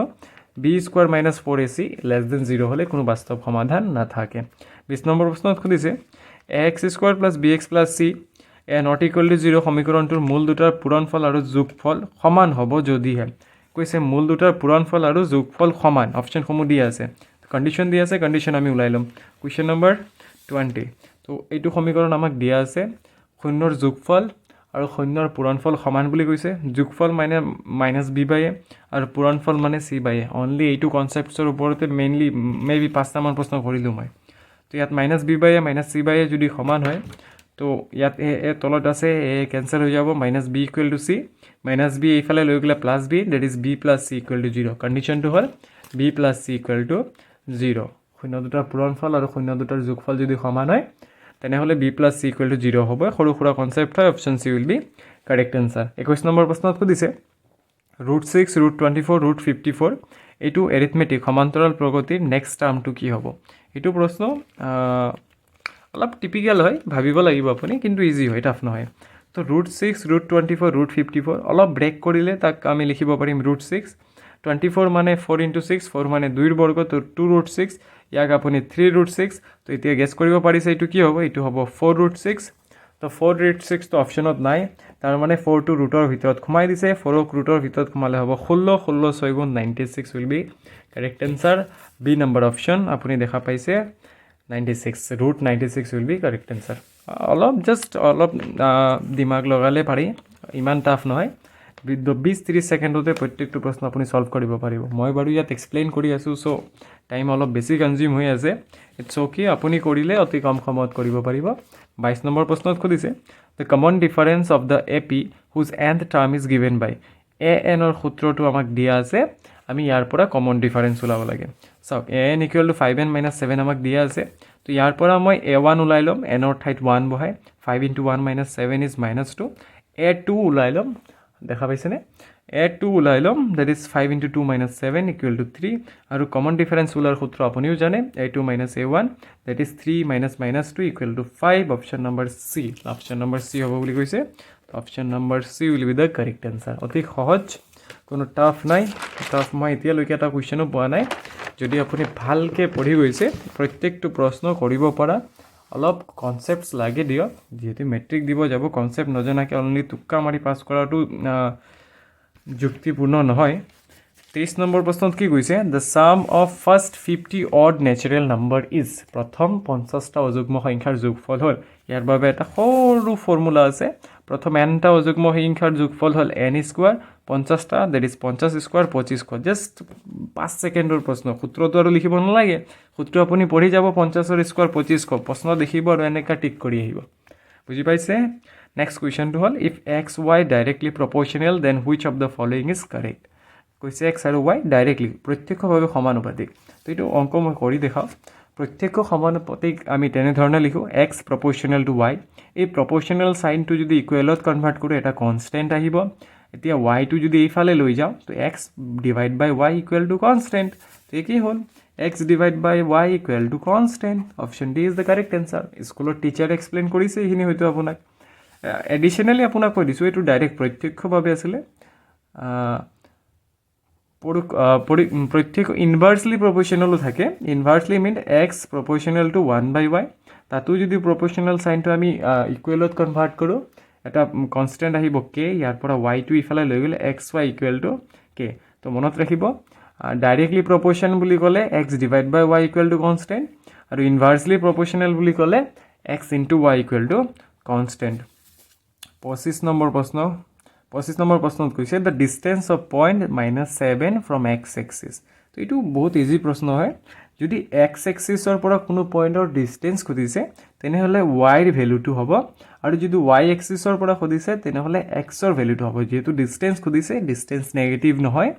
B square minus 4ac less than 0 হ'লে কোনো বাস্তৱ সমাধান নাথাকে 20 নম্বৰ প্ৰশ্নত সুধিছে X square plus B X plus C A not equal to 0 সমীকৰণটোৰ মূল দুটাৰ পূৰণফল আৰু যোগফল সমান হ'ব যদিহে কৈছে মূল দুটাৰ পূৰণফল আৰু যোগফল সমান অপশ্যনসমূহ দিয়া আছে কণ্ডিশ্যন দিয়া আছে কণ্ডিশ্যন আমি ওলাই ল'ম কুৱেশ্যন নম্বৰ 20 তো এইটো সমীকৰণ আমাক দিয়া আছে শূন্যৰ যোগফল আৰু শূন্যৰ পূৰণফল সমান বুলি কৈছে যোগফল মানে মাইনাছ বি বাই এ আৰু পূৰণফল মানে চি বাই এ অনলি এইটো কনচেপ্টছৰ ওপৰতে মেইনলি মেবি 5টামান প্ৰশ্ন কৰিলোঁ মই তো ইয়াত minus b by a minus c by a যদি সমান হয় তো ইয়াত এ তলত আছে এ কেঞ্চেল হৈ যাব minus B equal to C minus B এইফালে লৈ গ'লে plus B that is B plus C equal to 0 কণ্ডিশ্যনটো হ'ল B plus C equal to 0 শূন্য দুটাৰ পূৰণফল আৰু শূন্য দুটাৰ যোগফল যদি সমান হয় তেনেহ'লে B plus C equal to 0 হ'ব সৰু সুৰা কনচেপ্ট হয় option C will be correct answer 21 নম্বৰ প্ৰশ্নত সুধিছে ৰুট 6 ৰুট 24 ৰুট 54 এইটো এৰিথমেটিক সমান্তৰাল প্ৰগতিৰ নেক্সট টাৰ্মটো কি হ'ব এইটো প্ৰশ্ন অলপ টিপিকেল হয় ভাবিব লাগিব আপুনি কিন্তু ইজি হয় টাফ নহয় তো ৰুট 6 ৰুট 24 ৰুট 54 অলপ ব্ৰেক কৰিলে তাক আমি লিখিব পাৰিম ৰুট 6 24 মানে 4 ইনটু 6 4 মানে 2ৰ বৰ্গ তো 2 ৰুট 6 ইয়াক আপুনি 3 ৰুট 6 তো এতিয়া গেছ কৰিব পাৰিছে এইটো কি হ'ব এইটো হ'ব 4 ৰুট 6 তো 4 ৰুট 6 তো অপশ্যনত নাই তাৰ মানে 4 টো ৰুটৰ ভিতৰত সোমাই দিছে 4ক ৰুটৰ ভিতৰত সোমালে হ'ব 16 6 গুণ 96 will be correct answer B নম্বৰ অপশ্যন আপুনি দেখা পাইছে 96 root 96 will be correct answer অলপ দিমাগ লগালে পাৰি ইমান টাফ নহয় 20-30 ছেকেণ্ডতে প্ৰত্যেকটো প্ৰশ্ন আপুনি সলভ কৰিব পাৰিব মই বাৰু ইয়াত এক্সপ্লেইন কৰি আছোঁ চ' টাইম অলপ বেছি কনজিউম হৈ আছে ইটছ অ'কে আপুনি কৰিলে অতি কম সময়ত কৰিব পাৰিব 22 নম্বৰ প্ৰশ্নত সুধিছে the common difference of the A P হুজ এণ্ড টাৰ্ম ইজ গিভেন বাই এ এনৰ সূত্ৰটো আমাক দিয়া আছে আমি ইয়াৰ পৰা কমন ডিফাৰেঞ্চ ওলাব লাগে চাওক A N equal to 5n minus 7 আমাক দিয়া আছে তো ইয়াৰ পৰা মই a1 ওলাই ল'ম এনৰ ঠাইত 1 বহাই 5 into 1 minus 7 is minus 2 a2 ওলাই ল'ম দেখা পাইছেনে a2 ওলাই ল'ম that is 5 into 2 minus 7 equal to 3 আৰু কমন ডিফাৰেঞ্চ ওলোৱাৰ সূত্ৰ আপুনিও জানে a2 minus a1 that is 3 minus minus 2 equal to 5 option নম্বৰ চি হ'ব বুলি কৈছে অপশ্যন নম্বৰ C will be the correct answer অতি সহজ কোনো টাফ নাই টাফ মই এতিয়ালৈকে এটা কুৱেশ্যনো পোৱা নাই যদি আপুনি ভালকৈ পঢ়ি গৈছে প্ৰত্যেকটো প্ৰশ্ন কৰিব পৰা অলপ কনচেপ্টছ লাগে দিয়ক যিহেতু মেট্ৰিক দিব যাব কনচেপ্ট নজনাকৈ অনলি তুক্কা মাৰি পাছ কৰাটো যুক্তিপূৰ্ণ নহয় 23 নম্বৰ প্ৰশ্নত কি কৈছে the sum of first 50 odd natural number is প্ৰথম 50টা অযুগ্ম সংখ্যাৰ যোগফল হ'ল ইয়াৰ বাবে এটা সৰু ফৰ্মুলা আছে প্ৰথম nটা অযুগ্ম সংখ্যাৰ যোগফল হ'ল n স্কোৱাৰ 50টা ডেট ইজ 50 স্কোৱাৰ 25 জাষ্ট 5 ছেকেণ্ডৰ প্ৰশ্ন সূত্ৰটো আৰু লিখিব নালাগে সূত্ৰ আপুনি পঢ়ি যাব 50ৰ স্কোৱাৰ 25 প্ৰশ্ন দেখিব আৰু এনেকৈ টিক কৰি আহিব বুজি পাইছে নেক্সট কুৱেশ্যনটো হ'ল if x y directly proportional then which of the following is correct কৈছে এক্স আৰু ৱাই ডাইৰেক্টলি প্ৰত্যক্ষভাৱে সমানুপাতিক তো এইটো অংক মই কৰি দেখাওঁ প্ৰত্যক্ষ সমানুপাতিক আমি তেনেধৰণে লিখোঁ এক্স প্ৰপৰ্চনেল টু ৱাই এই প্ৰপৰ্চনেল চাইনটো যদি ইকুৱেলত কনভাৰ্ট কৰোঁ এটা কনষ্টেণ্ট আহিব এতিয়া y টো যদি এইফালে লৈ যাওঁ তো x divide by y equal to constant তো কি হ'ল x divide by y equal to constant option D is the correct answer স্কুলত টিচাৰ এক্সপ্লেইন কৰিছে এইখিনি হয়তো আপোনাক এডিশ্যনেলি আপোনাক কৈ দিছোঁ এইটো ডাইৰেক্ট প্ৰত্যক্ষভাৱে আছিলে প্ৰত্যক্ষ ইনভাৰ্চলি প্ৰপৰ্চনেলো থাকে ইনভাৰ্চলি মিন এক্স প্ৰপৰ্চনেল টু 1/y তাতো যদি প্ৰপৰ্চনেল চাইনটো আমি ইকুৱেলত কনভাৰ্ট কৰোঁ এটা কনষ্টেণ্ট আহিব কে ইয়াৰ পৰা y টো ইফালে লৈ গ'লে xy ইকুৱেল টু কে তো মনত ৰাখিব ডাইৰেক্টলি প্ৰপৰ্চন বুলি ক'লে x divide by y equal to constant আৰু ইনভাৰ্চলি প্ৰপৰ্চনেল বুলি ক'লে x into y equal to constant 25 number প্ৰশ্নত কৈছে the distance of point -7 from x axis তো এইটো বহুত ইজি প্ৰশ্ন হয় যদি এক্স এক্সিছৰ পৰা কোনো পইণ্টৰ ডিষ্টেঞ্চ সুধিছে তেনেহ'লে ৱাইৰ ভেলুটো হ'ব আৰু যদি ৱাই এক্সিছৰ পৰা সুধিছে তেনেহ'লে এক্সৰ ভেলুটো হ'ব যিহেতু ডিষ্টেঞ্চ সুধিছে ডিষ্টেঞ্চ নেগেটিভ নহয়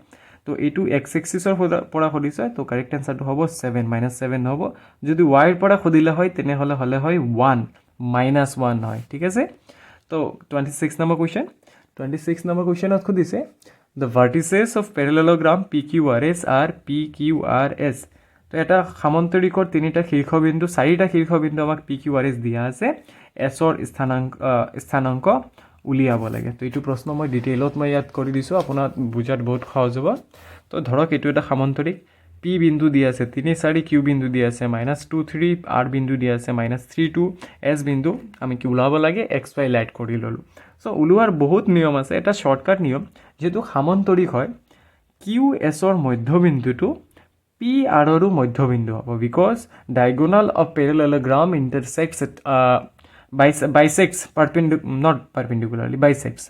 তো এইটো এক্স এক্সিছৰ পৰা সুধিছে তো কাৰেক্ট এনচাৰটো হ'ব 7 -7 হ'ব যদি ৱাইৰ পৰা সুধিলে হয় তেনেহ'লে হয় 1 -1 হয় ঠিক আছে তো 26 নম্বৰ কুৱেশ্যন 26 নম্বৰ কুৱেশ্যনত সুধিছে the vertices of parallelogram PQRS are PQRS তো এটা সামন্তৰিকৰ তিনিটা শীৰ্ষবিন্দু চাৰিটা শীৰ্ষবিন্দু আমাক PQRS দিয়া আছে এছৰ স্থানাংক উলিয়াব লাগে তো এইটো প্ৰশ্ন মই ডিটেইলত মই ইয়াত কৰি দিছোঁ আপোনাৰ বুজাত বহুত সহজ হ'ব তো ধৰক এইটো এটা সামন্তৰিক P বিন্দু দিয়া আছে 3 4 Q বিন্দু দিয়া আছে -2 3 R বিন্দু দিয়া আছে -3 2 S বিন্দু আমি কি ওলাব লাগে XY লাইট কৰি ল'লোঁ সো ওলোৱাৰ বহুত নিয়ম আছে এটা শৰ্টকাট নিয়ম যেহেতু সামন্তৰিক হয় QS ৰ মধ্যবিন্দুটো PRৰো মধ্যবিন্দু হ'ব because diagonal of parallelogram intersects bisects not perpendicularly bisects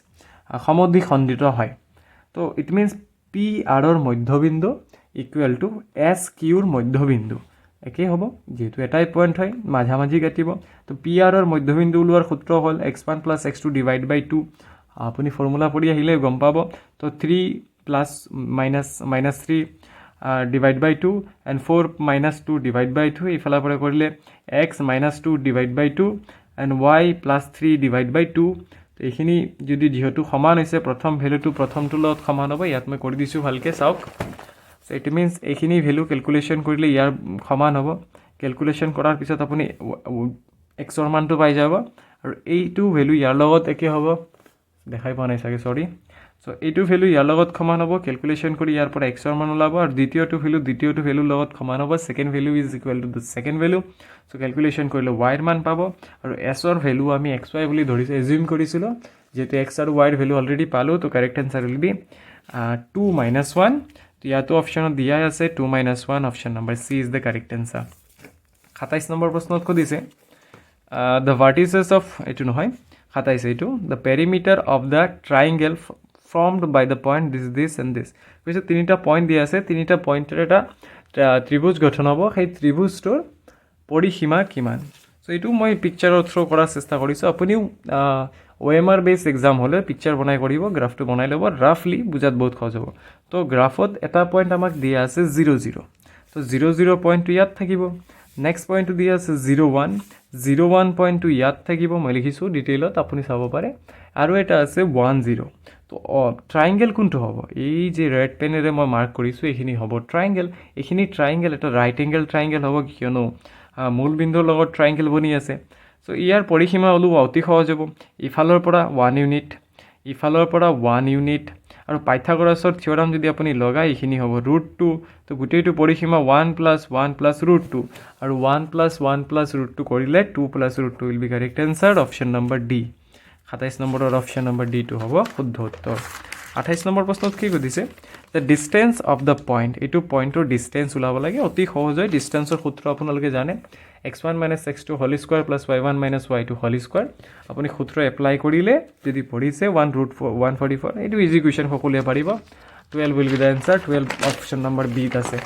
সমদ্বিখণ্ডিত হয় তো ইট মিনছ PRৰ মধ্যবিন্দু ইকুৱেল টু SQৰ মধ্যবিন্দু একেই হ'ব যেহেতু এটাই পইণ্ট হয় মাঝামাঝি কাটিব তো PRৰ মধ্যবিন্দু ওলোৱাৰ সূত্ৰ হ'ল x1 + x2 ডিভাইড বাই 2 আপুনি ফৰ্মুলা পঢ়ি আহিলে গম পাব তো 3 + -3 divide by 2 and 4 - 2 divide by 2 ইফালে পৰা কৰিলে x -2 divide by 2 and y +3 divide by 2 তো এইখিনি যদি যিহেতু সমান হৈছে প্ৰথম ভেলুটো প্ৰথমটোৰ লগত সমান হ'ব ইয়াত মই কৰি দিছোঁ ভালকৈ চাওক সো ইট মিনছ এইখিনি ভেলু কেলকুলেশ্যন কৰিলে ইয়াৰ সমান হ'ব কেলকুলেশ্যন কৰাৰ পিছত আপুনি এক্সৰ মানটো পাই যাব আৰু এইটো ভেলু ইয়াৰ লগত একে হ'ব দেখাই পোৱা নাই চাগে সৰি সো এইটো ভেলু ইয়াৰ লগত সমান হ'ব কেলকুলেশ্যন কৰি ইয়াৰ পৰা এক্সৰ মান ওলাব আৰু দ্বিতীয়টো ভেলুৰ লগত সমান হ'ব second value is equal to the second value so calculation কৰিলে ৱাইৰ মান পাব আৰু এছৰ ভেলু আমি XY বুলি ধৰিছোঁ এজিউম কৰিছিলোঁ যেহেতু এক্স আৰু ৱাইৰ ভেলু অলৰেডি পালোঁ তো কাৰেক্ট এনচাৰ উইল বি 2 - 1 তো ইয়াতো অপশ্যনত দিয়াই আছে 2 - 1 অপশ্যন নম্বৰ C is the correct answer 27 number প্ৰশ্নত সুধিছে দ্য ভাৰ্টিচেছ অফ এইটো নহয় 27 এইটো the perimeter of the triangle formed by the point this and this কৈছে তিনিটা পইণ্ট দিয়া আছে তিনিটা পইণ্টৰ এটা ত্ৰিভুজ গঠন হ'ব সেই ত্ৰিভুজটোৰ পৰিসীমা কিমান সো এইটো মই পিকচাৰৰ থ্ৰু কৰাৰ চেষ্টা কৰিছোঁ আপুনিও OMR বেছ এক্সাম হ'লে পিকচাৰ বনাই কৰিব গ্ৰাফটো বনাই ল'ব ৰাফলি বুজাত বহুত সহজ হ'ব তো গ্ৰাফত এটা পইণ্ট আমাক দিয়া আছে 0 0 তো 0 0 পইণ্টটো ইয়াত থাকিব নেক্সট পইণ্টটো দিয়া আছে 0 1 0 1 পইণ্টটো ইয়াত থাকিব মই লিখিছোঁ ডিটেইলত আপুনি চাব পাৰে আৰু এটা আছে 1 0 তো ট্ৰাইংগেল কোনটো হ'ব এই যে ৰেড পেনেৰে মই মাৰ্ক কৰিছোঁ এইখিনি হ'ব ট্ৰাইংগেল এইখিনি ট্ৰাইংগেল এটা ৰাইট এংগেল ট্ৰাইংগেল হ'ব কিয়নো মূল বিন্দুৰ লগত ট্ৰাইংগেল বনি আছে সো ইয়াৰ পৰিসীমা ওলোৱা অতি সহজ হ'ব ইফালৰ পৰা 1 ইউনিট ইফালৰ পৰা 1 ইউনিট আৰু পাইথাগোৰাছৰ থিয়ৰাম যদি আপুনি লগাই এইখিনি হ'ব √2 তো গোটেইটো পৰিসীমা 1 + 1 + √2 আৰু 1 + 1 + √2 কৰিলে 2 + √2 will be correct answer option number D 27 নম্বৰৰ অপশ্যন নম্বৰ ডিটো হ'ব শুদ্ধ উত্তৰ 28 নম্বৰ প্ৰশ্নত কি সুধিছে the distance of the point এইটো পইণ্টৰ ডিষ্টেঞ্চ ওলাব লাগে অতি সহজ হয় ডিষ্টেঞ্চৰ সূত্ৰ আপোনালোকে জানে x1 - x2 whole square plus y1 - y2 whole square আপুনি সূত্ৰ এপ্লাই কৰিলে যদি পঢ়িছে 1√144 এইটো ইজি কুৱেশ্যন সকলোৱে পাৰিব 12 will be the answer 12 option number বিত আছে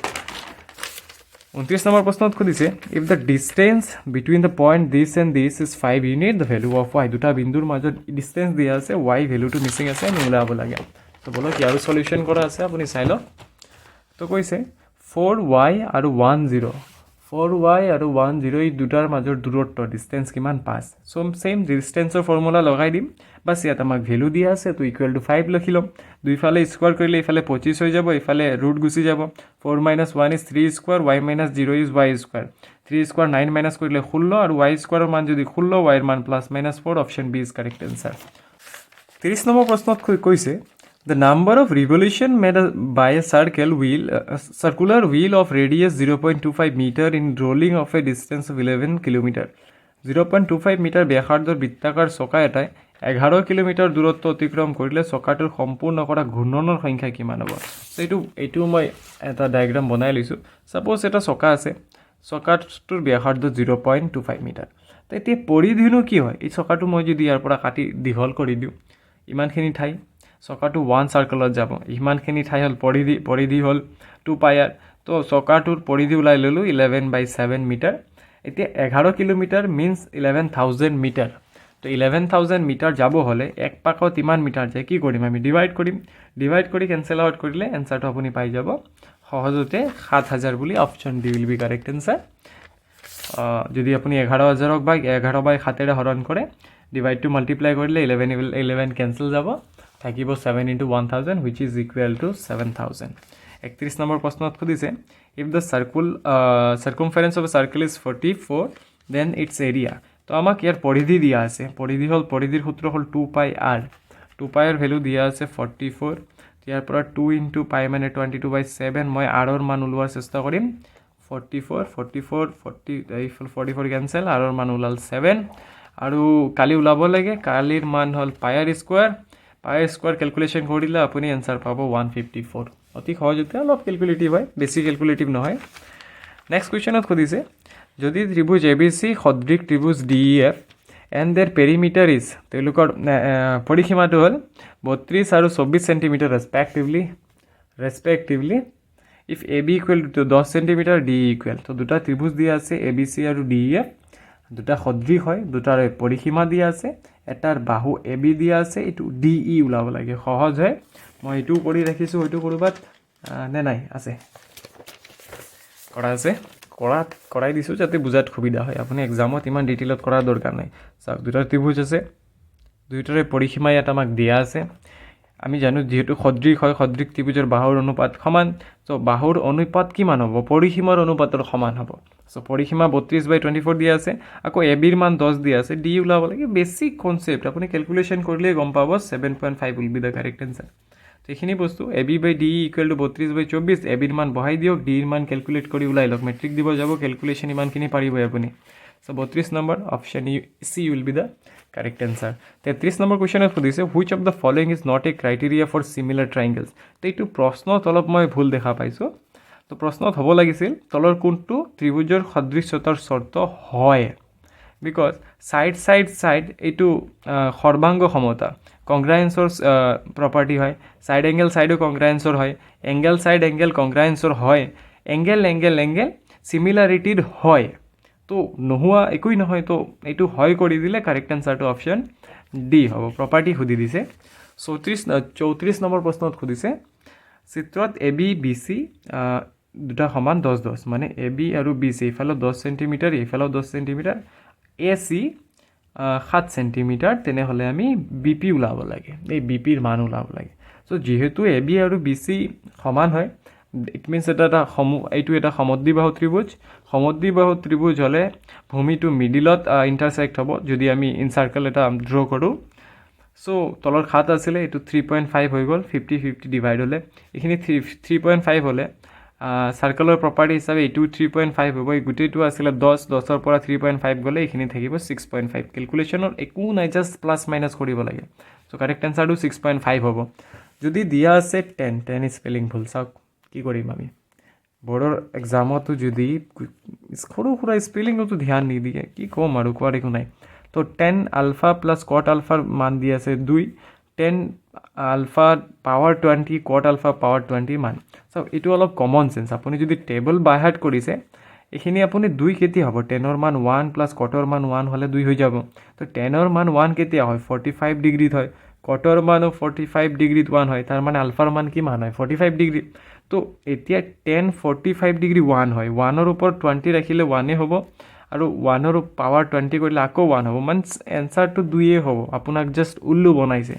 29 নম্বৰ প্ৰশ্নত সুধিছে if the distance between the point this and this is 5 unit the value of y দুটা বিন্দুৰ মাজত ডিষ্টেঞ্চ দিয়া আছে y ভেলুটো মিচিং আছে আমি ওলাব লাগে তো বলক ইয়াৰো সলিউশ্যন কৰা আছে আপুনি চাই লওক তো কৈছে 4y আৰু 1 0 4y আৰু 10 এই দুটাৰ মাজৰ দূৰত্ব ডিষ্টেঞ্চ কিমান 5 সো সেম ডিষ্টেঞ্চৰ ফৰ্মুলা লগাই দিম বাস ইয়াত আমাক ভ্যালু দিয়া আছে তো ইকুয়াল টু 5 লিখি লম দুইফালে স্কয়াৰ কৰিলে ইফালে 25 হৈ যাব ইফালে ৰুট গুচি যাব 4 - 1 is 3 square y - 0 is y square 3 square 9 minus কৰিলে 16 আৰু y স্কয়াৰৰ মান যদি 16 y এৰ মান +-4 option B is correct answer 30 number প্ৰশ্নত কৈছে the number of revolution made by a circular wheel of radius 0.25 meter in rolling of a distance of 11 kilometer 0.25 metre ব্যাসাৰ্ধৰ বৃত্তাকাৰ চকা এটাই 11 কিলোমিটাৰ দূৰত্ব অতিক্ৰম কৰিলে চকাটোৰ সম্পূৰ্ণ কৰা ঘূৰ্ণনৰ সংখ্যা কিমান হ'ব এইটো মই এটা ডায়াগ্ৰাম বনাই লৈছো সাপোজ এটা চকা আছে চকাটোৰ ব্যাসাৰ্ধ 0.25 মিটাৰ তো এতিয়া পৰিধিনো কি হয় এই চকাটো মই যদি ইয়াৰ পৰা কাটি দীঘল কৰি দিওঁ ইমানখিনি ঠাই চকাটো 1 সাৰ্কেলত যাব ইমানখিনি ঠাই হল পৰিধি হল 2 পাই r তো চকাটোৰ পৰিধি উলাই ললো 11/7 মিটাৰ এতিয়া 11 কিলোমিটাৰ মিন্স 11000 মিটাৰ তো 11000 মিটাৰ যাব হলে এক পাকত ইমান মিটাৰ যায় কি কৰিম আমি ডিভাইড কৰি ক্যান্সেল আউট কৰিলে आंसरটো আপুনি পাই যাব সহজতে 7000 বুলি option D will be correct answer যদি আপুনি 11000 ক 11/7 এৰে হৰণ কৰে ডিভাইড টু মাল্টিপ্লাই কৰিলে 11 ক্যান্সেল যাব থাকিব 7 into 1000 which is equal to 7000 31 number প্ৰশ্নত খুদিছে if the circumference of a circle is 44 then its area তো আমাক ইয়াৰ পৰিধি দিয়া আছে পৰিধিৰ সূত্ৰ হল 2 pi r 2 pi এৰ ভ্যালু দিয়া আছে 44 ইয়াৰ পৰা 2 into pi মানে 22/7 মই r ৰ মান উলোৱাৰ চেষ্টা কৰিম 44 ক্যান্সেল r ৰ মান উলাল 7 আৰু কালি উলাব লাগে কালিৰ মান হল pi r স্কয়াৰ ক্যালকুলেশন কৰিলে আপুনি आंसर পাব 154 অতি সহজতে অলপ ক্যালকুলেটিভ হয় বেছি ক্যালকুলেটিভ নহয় নেক্সট কোৱেশ্চনত খুদিছে যদি ত্ৰিভুজ ABC সদৃশ ত্ৰিভুজ DEF and their perimeter is তেওঁলোকৰ পৰিসীমাটো হল 32 আৰু 24 centimetre respectively if AB equal to 10 centimetre DE equal তো দুটা ত্ৰিভুজ দিয়া আছে ABC আৰু DEF দুটা সদৃশ হয় দুটাৰ পৰিসীমা দিয়া আছে এটাৰ বাহু AB দিয়া আছে এটো DE উলাব লাগে সহজ হয় মই এটো কৰি ৰাখিছো হয়তো কৰবাত নাই আছে কৰাই দিছো যাতে বুজাত সুবিধা হয় আপুনি এক্সামত ইমান ডিটেইলত কৰাৰ দৰকাৰ নাই চাওক দুটা ত্ৰিভুজ আছে দুইটাৰে পৰিসীমা ইয়াত আমাক দিয়া আছে আমি জানো যেহেতু সদৃশ হয় সদৃশ ত্ৰিভুজৰ বাহুৰ অনুপাত সমান সো বাহুৰ অনুপাত কিমান হ'ব পৰিসীমাৰ অনুপাতৰ সমান হ'ব সো পৰিসীমা 32/24 দিয়া আছে আকৌ AB ৰ মান 10 দিয়া আছে D উলাব লাগে বেসিক কনসেপ্ট আপুনি ক্যালকুলেশন কৰিলে গম পাব 7.5 will be the correct answer তো এখিনি বস্তু AB/DE equal to 32/24 AB ৰ মান বহাই দিওক D ৰ মান ক্যালকুলেট কৰি উলাই লওক মেট্ৰিক দিব যাব ক্যালকুলেশন ইমানখিনি পাৰিব আপুনি so 32 number option C will be the correct answer 33 number কোৱেশ্চনত খুদিছে which of the following is not a criteria for similar triangles তো এইটো প্ৰশ্নত অলপ মই ভুল দেখা পাইছো তো প্ৰশ্নত হ'ব লাগিছিল তলৰ কোনটো ত্ৰিভুজৰ সদৃশতাৰ শৰ্ত হয় because side এইটো সৰ্বাঙ্গ সমতা কংগ্ৰুয়েন্সৰ প্ৰপাৰ্টি হয় সাইড এঙ্গেল সাইডো কংগ্ৰুয়েন্সৰ হয় এঙ্গেল সাইড এঙ্গেল কংগ্ৰুয়েন্সৰ হয় এঙ্গেল সিমিলাৰিটিৰ হয় তো নোহোৱা একোই নহয় তো এইটো হয় কৰি দিলে কাৰেক্ট आंसरটো অপশন ডি হ'ব প্ৰপাৰ্টি খুদি দিছে 34 নম্বৰ প্ৰশ্নত খুদিছে চিত্ৰত AB BC দুটা সমান 10 মানে AB আৰু BC ইফালে 10 সেন্টিমিটাৰ ইফালে 10 সেন্টিমিটাৰ AC 7 সেন্টিমিটাৰ তেনে হলে আমি BP উলাব লাগে এই BP ৰ মান উলাব লাগে সো যেহেতু AB আৰু BC সমান হয় ইট মিন্স এটা সমদ্বিবাহু ত্ৰিভুজ হলে ভূমিটো মিডিলত ইন্টাৰসেক্ট হ'ব যদি আমি ইনসাৰ্কেল এটা ড্ৰ কৰো সো তলৰ খাত আছিল এটো 3.5 হৈ গল 50-50 ডিভাইড হলে এখিনি 3.5 হলে সাৰ্কেলৰ প্ৰপাৰ্টি হিচাপে এটো 3.5 হ'ব এই গুটেটো আছিল 10 ৰ পৰা 3.5 গলে এখিনি থাকিব 6.5 ক্যালকুলেশনৰ একো নাই জাস্ট প্লাস মাইনাস কৰিব লাগে সো কারেক্ট आंसरটো 6.5 হ'ব যদি দিয়া আছে 10 স্পেলিং ভুল চাওক কি কৰিম আমি বৰ্ডৰ এক্সামতো যদি সৰু স্পেলিংটো ধ্যান নিদিয়ে কি কম আৰু কোৱাৰ একো নাই তো 10 আলফা প্লাস cot আলফাৰ মান দি আছে 2 10 alpha power 20 cot alpha power 20 মান সো এটো অলপ কমন সেন্স আপুনি যদি টেবল বাই হাৰ্ট কৰিছে এখিনি আপুনি 2 কেতি হ'ব 10 ৰ মান 1 প্লাস cot ৰ মান 1 হলে 2 হৈ যাব তো 10 ৰ মান 1 কেতিয়া হয় 45 ডিগ্ৰীত হয় cot ৰ মান 45 ডিগ্ৰীত 1 হয় তাৰ মানে আলফাৰ মান কি মান হয় 45 ডিগ্ৰী তো এতিয়া tan 45 ডিগ্ৰী 1 হয় 1ৰ ওপৰত 20 ৰাখিলে 1 হ'ব আৰু 1ৰ পাৱাৰ 20 কৰিলে আকৌ 1 হ'ব মানে এনসাৰটো 2 হ'ব আপোনাক জাস্ট উল্লু বনাইছে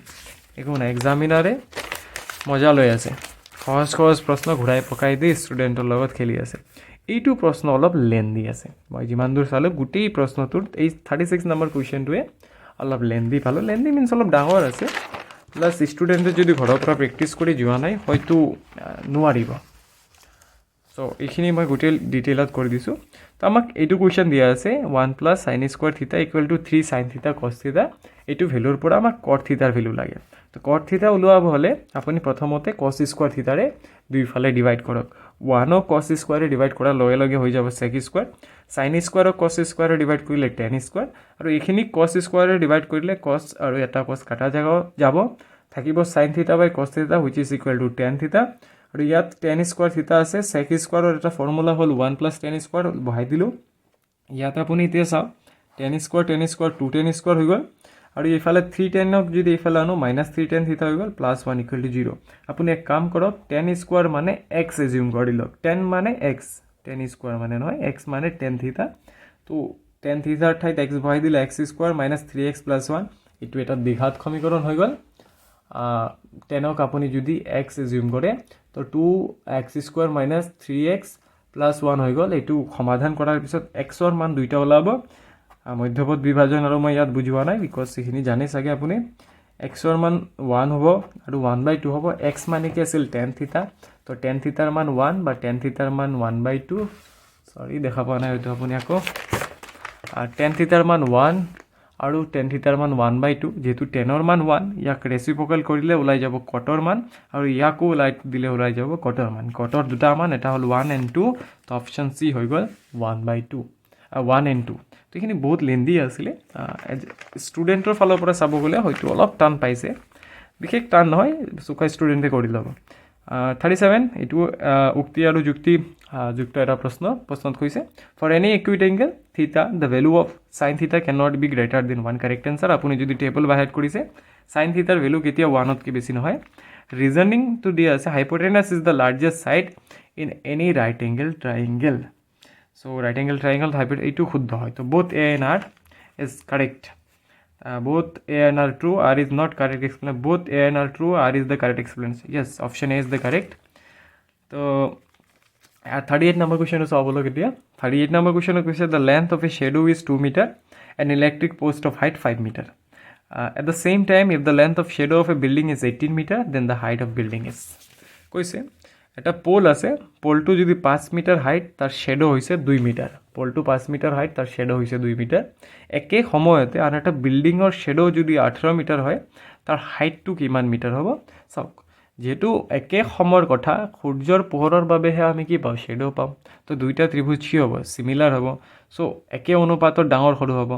একো নাই এক্সামিনাৰে মজা লৈ আছে সহজ প্ৰশ্ন ঘূৰাই পকাই দি ষ্টুডেণ্টৰ লগত খেলি আছে এইটো প্ৰশ্ন অলপ লেন্দি আছে মই যিমান দূৰ চালো গোটেই প্ৰশ্নটোৰ এই 36 নম্বৰ কুৱেশ্যনটোৱে অলপ লেন্দি পালো লেন্দি মিন্স অলপ ডাঙৰ আছে প্লাস ষ্টুডেণ্টে যদি ঘৰৰ পৰা প্ৰেক্টিছ কৰি যোৱা নাই হয়তো নোৱাৰিব সো এইখিনি মই গোটেই ডিটেইলত কৰি দিছোঁ তো আমাক এইটো কুৱেশ্যন দিয়া আছে 1 প্লাছ সাইন স্কোৱাৰ থিটা equal to 3 sine theta cos theta এইটো ভেলুৰ পৰা আমাক কট থিটাৰ ভেলু লাগে তো কট থিটা ওলোৱাব হ'লে আপুনি প্ৰথমতে কস স্কোৱাৰ থিটাৰে দুইফালে ডিভাইড কৰক 1 কস স্কোৱাৰে ডিভাইড কৰাৰ লগে লগে হৈ যাব sec স্কোৱাৰ সাইন স্কোৱাৰক কস স্কোৱাৰে ডিভাইড কৰিলে tan স্কোৱাৰ আৰু এইখিনি কস স্কোৱাৰে ডিভাইড কৰিলে কস আৰু এটা কস কাটা যাব থাকিব sine theta by cos theta which is equal to tan থিটা আৰু ইয়াত tan স্কোৱাৰ থিটা আছে sec স্কোৱাৰৰ এটা ফৰ্মুলা হ'ল 1 plus tan স্কোৱাৰ বহাই দিলো ইয়াত আপুনি এতিয়া চাওক tan স্কোৱাৰ 2 tan স্কোৱাৰ হৈ গ'ল আৰু এইফালে 3 tan ক যদি এইফালে আনো -3 tan থিটা হৈ গ'ল +1 = 0 আপুনি এক কাম কৰক tan স্কোৱাৰ মানে x এজিউম কৰি লওক tan মানে x tan স্কোৱাৰ মানে নহয় x মানে tan থিটা তো tan থিটাৰ ঠাইত x বহাই দিলে x স্কোৱাৰ -3x + 1 এইটো এটা দ্বিঘাত সমীকৰণ হৈ গ'ল tan ক আপুনি যদি x এজিউম কৰে তো 2x স্কোৱাৰ -3x + 1 হৈ গ'ল এইটো সমাধান কৰাৰ পিছত x ৰ মান দুইটা ওলাব মধ্যপদ বিভাজন আৰু মই ইয়াত বুজোৱা নাই বিকজ এইখিনি জানে চাগে আপুনি x ৰ মান 1 হ'ব আৰু 1/2 হ'ব x মানে কি আছিল tan থিটা তো tan থিটাৰ মান 1 বা tan থিটাৰ মান 1/2 সৰি দেখা পোৱা নাই হয়তো আপুনি আকৌ tan থিটাৰ মান 1 আৰু tan থিটাৰ মান 1/2 যেহেতু tan ৰ মান 1 ইয়াক ৰেচিপ্ৰকেল কৰিলে ওলাই যাব কটৰ মান আৰু ইয়াকো ওলাই দিলে ওলাই যাব কটৰ মান কটৰ দুটা মান এটা হ'ল 1 and 2 তো অপচন সি হৈ গ'ল 1/2 1 and 2 তো এইখিনি বহুত লেন্দি আছিলে ষ্টুডেণ্টৰ ফালৰ পৰা চাব গ'লে হয়তো অলপ টান পাইছে বিশেষ টান নহয় চুকা ষ্টুডেণ্টে কৰি ল'ব 37 এইটো উক্তি আৰু যুক্ত এটা প্ৰশ্নত কৈছে for any acute angle theta the value of sine theta can not be greater than 1 correct answer আপুনি যদি টেবল বাই হাইড কৰিছে সাইন থিটাৰ ভেলু কেতিয়া 1তকৈ বেছি নহয় ৰিজনিংটো দিয়া আছে hypotenuse is the largest side in any right angle triangle so right angle triangle এইটো শুদ্ধ হয় তো both a and r is correct both a and r true r is not correct explanation both a and r true r is the correct explanation yes option a is the correct so 38 number question is solve log dia 38 number question is the length of a shadow is 2 meter and electric post of height 5 meter at the same time if the length of shadow of a building is 18 meter then the height of building is koise এটা pole আছে পোলটো যদি 5 metre height তাৰ shadow হৈছে 2 metre পোলটো 5 metre height তাৰ shadow হৈছে 2 metre একে সময়তে আৰু এটা বিল্ডিংৰ শ্যাডো যদি 18 মিটাৰ হয় তাৰ হাইটটো কিমান মিটাৰ হ'ব চাওক যেহেতু একে সময়ৰ কথা সূৰ্যৰ পোহৰৰ বাবেহে আমি কি পাওঁ শ্যাডো পাওঁ তো দুইটা ত্ৰিভুজ কি হ'ব সিমিলাৰ হ'ব সো একে অনুপাতত ডাঙৰ সৰু হ'ব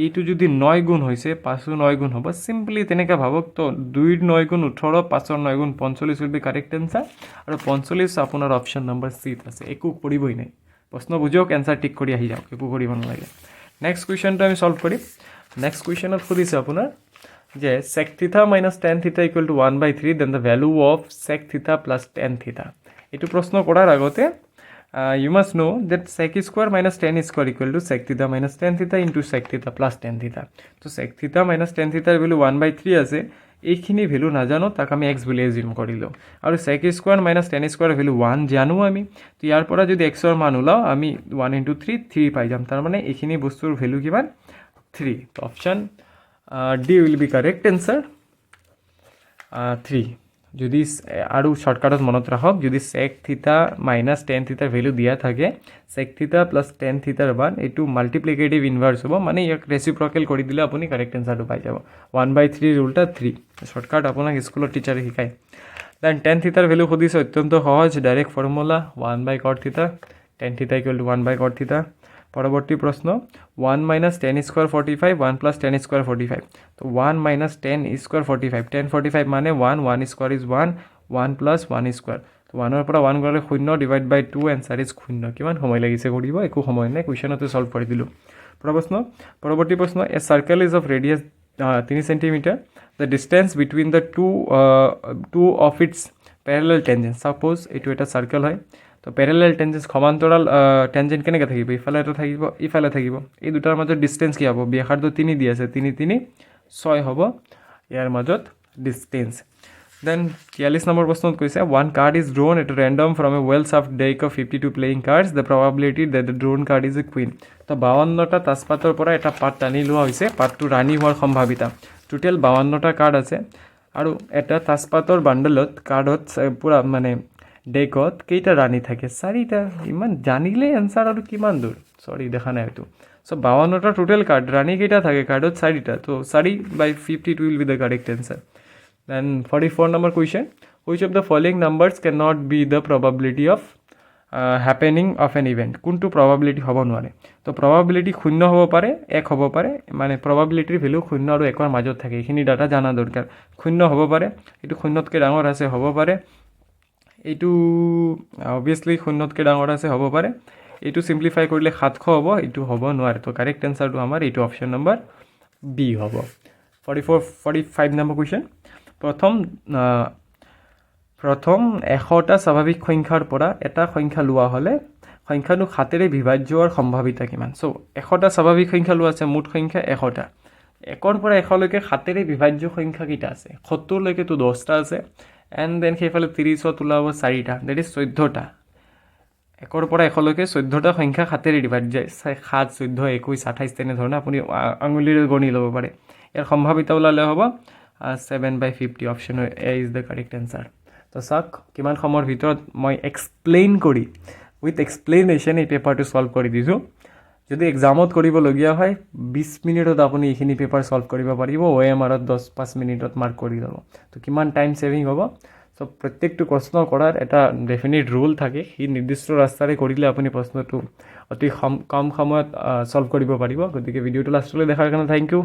এইটো যদি 9 গুণ হৈছে 5 9 গুণ হ'ব সিম্পলি তেনেকা ভাবক তো 2 9 গুণ 18 5 9 গুণ 45 will be correct answer আৰু 45 আপোনাৰ অপচন নম্বৰ সি আছে একো কৰিবই নাই প্ৰশ্ন বুঝক এনসাৰ টিক কৰি আহি যাওক একো কৰিব নালাগে নেক্সট কোৱেশ্চনটো আমি সলভ কৰিম নেক্সট কোৱেশ্চনত খুদিছে আপোনাৰ যে sec theta minus tan theta equal to 1/3 then the value of sec theta plus tan theta এইটো প্ৰশ্ন কৰাৰ আগতে you must know that sec square minus tan square equal to sec theta minus tan theta into sec theta plus tan theta তো sec theta minus tan theta এর value 1/3 আছে এইখিনি value না জানো তাক আমি x বলি এজিউম কৰিলো আৰু sec square minus tan square value 1 জানো আমি তো ইয়াৰ পৰা যদি x ৰ মান উলাও আমি 1 into 3 পাই যাম তাৰ মানে এইখিনি বস্তুৰ ভ্যালু কিমান 3 তো option D will be correct answer 3 যদি আৰু শৰ্টকাটত মনত ৰাখক যদি sec theta minus tan theta value দিয়া থাকে sec theta plus tan theta ৰ মান এটো মাল্টিপ্লিকেটিভ ইনভাৰ্স হ'ব মানে ইয়াক ৰেচিপ্ৰকেল কৰি দিলে আপুনি কাৰেক্ট আনসাৰটো পাই যাব 1/3 উল্টা 3 শৰ্টকাট আপোনাক স্কুলৰ টিচাৰে শিকায় দেন tan theta ৰ ভ্যালু খুদিছে অত্যন্ত সহজ direct formula 1/cot theta tan theta equal to 1/cot theta পৰৱৰ্তী প্ৰশ্ন 1 minus tan square 45 1 plus tan square 45 তো 1 minus tan square 45 tan 45 মানে 1 square is 1 plus 1 square তো 1 ৰ পৰা 1 গলে 0 divide by 2 answer is 0 কিমান সময় লাগিছে কৰিব একো সময় নাই কোৱেশ্চনটো সলভ কৰি দিলো পৰৱৰ্তী প্ৰশ্ন a circle is of radius 3 cm the distance between the two of its parallel tangent suppose এইটো এটা চাৰ্কেল হয় তো পেৰেলেল টেঞ্জেণ্ট সমান্তৰাল টেঞ্জেণ্ট কেনেকৈ থাকিব ইফালে এটা থাকিব ইফালে থাকিব এই দুটাৰ মাজত ডিষ্টেঞ্চ কি হ'ব ব্যাসাৰ্ধ 3 দি আছে 3 3 6 হ'ব ইয়াৰ মাজত ডিষ্টেঞ্চ দেন 43 নম্বৰ প্ৰশ্নত কৈছে one card is drawn at random from a well shuffled deck of 52 playing cards the probability that the drawn card is a queen তো 52টা তাজপাতৰ পৰা এটা পাত টানি লোৱা হৈছে পাতটো ৰাণী হোৱাৰ সম্ভাৱিতা টোটেল 52টা কাৰ্ড আছে আৰু এটা তাজপাতৰ বাণ্ডলত কাৰ্ডত পূৰা মানে ডেকত কেইটা ৰাণী থাকে 4টা ইমান জানিলে এনচাৰ আৰু কিমান দূৰ সৰি দেখা নাই এইটো সো 52টা টোটেল কাৰ্ড ৰাণী কেইটা থাকে কাৰ্ডত 4টা তো 4/52 will be the correct answer then 44 number question which of the following numbers can not be the probability of happening of an event কোনটো প্ৰবাবিলিটি হ'ব নোৱাৰে তো প্ৰবাবিলিটি 0 হ'ব পাৰে 1 হ'ব পাৰে মানে প্ৰবাবিলিটিৰ ভেলু 0 আৰু 1ৰ মাজত থাকে এইখিনি ডাটা জানা দৰকাৰ 0 হ'ব পাৰে এইটো 0তকৈ ডাঙৰ আছে হ'ব পাৰে এইটো অবভিয়াছলি 0তকৈ ডাঙৰ আছে হ'ব পাৰে এইটো সিম্পলিফাই কৰিলে 700 হ'ব এইটো হ'ব নোৱাৰে তো কাৰেক্ট এনচাৰটো আমাৰ এইটো অপশ্যন নম্বৰ বি হ'ব 45 নম্বৰ কুৱেশ্যন প্ৰথম 100টা স্বাভাৱিক সংখ্যাৰ পৰা এটা সংখ্যা লোৱা হ'লে সংখ্যাটো 7ৰে বিভাজ্য হোৱাৰ সম্ভাৱিতা কিমান সো 100টা স্বাভাৱিক সংখ্যা লোৱা আছে মুঠ সংখ্যা 100টা 1ৰ পৰা 100লৈকে 7ৰে বিভাজ্য সংখ্যা কেইটা আছে 70 লৈকেতো 10টা আছে এণ্ড দেন সেইফালে 30ত ওলাব 4টা দ্যাট ইজ 14টা 1ৰ পৰা 100লৈকে 14টা সংখ্যা 7ৰে ডিভাইড যায় 7 14 21 28 তেনেধৰণে আপুনি আঙুলিৰে গণি ল'ব পাৰে ইয়াৰ সম্ভাৱিতা ওলালে হ'ব 7/50 option A is the correct answer তো চাওক কিমান সময়ৰ ভিতৰত মই এক্সপ্লেইন কৰি উইথ এক্সপ্লেনেশ্যন এই পেপাৰটো সলভ কৰি দিছোঁ যদি এক্সামত কৰিবলগীয়া হয় 20 মিনিটত আপুনি এইখিনি পেপাৰ সলভ কৰিব পাৰিব OMRত 10-5 মিনিটত মাৰ্ক কৰি ল'ব তো কিমান টাইম সেভিং হ'ব সো প্ৰত্যেকটো প্ৰশ্ন কৰাৰ এটা ডেফিনিট ৰুল থাকে সেই নিৰ্দিষ্ট ৰাস্তাৰে কৰিলে আপুনি প্ৰশ্নটো অতি কম সময়ত সলভ কৰিব পাৰিব গতিকে ভিডিঅ'টো লাষ্টলৈ দেখাৰ কাৰণে thank you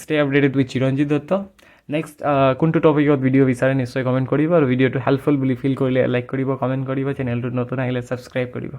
stay updated with Chiranjit Dutta next কোনটো টপিকত ভিডিঅ' বিচাৰে নিশ্চয় কমেণ্ট কৰিব আৰু ভিডিঅ'টো হেল্পফুল বুলি ফিল কৰিলে লাইক কৰিব কমেণ্ট কৰিব চেনেলটোত নতুন আহিলে ছাবস্ক্ৰাইব কৰিব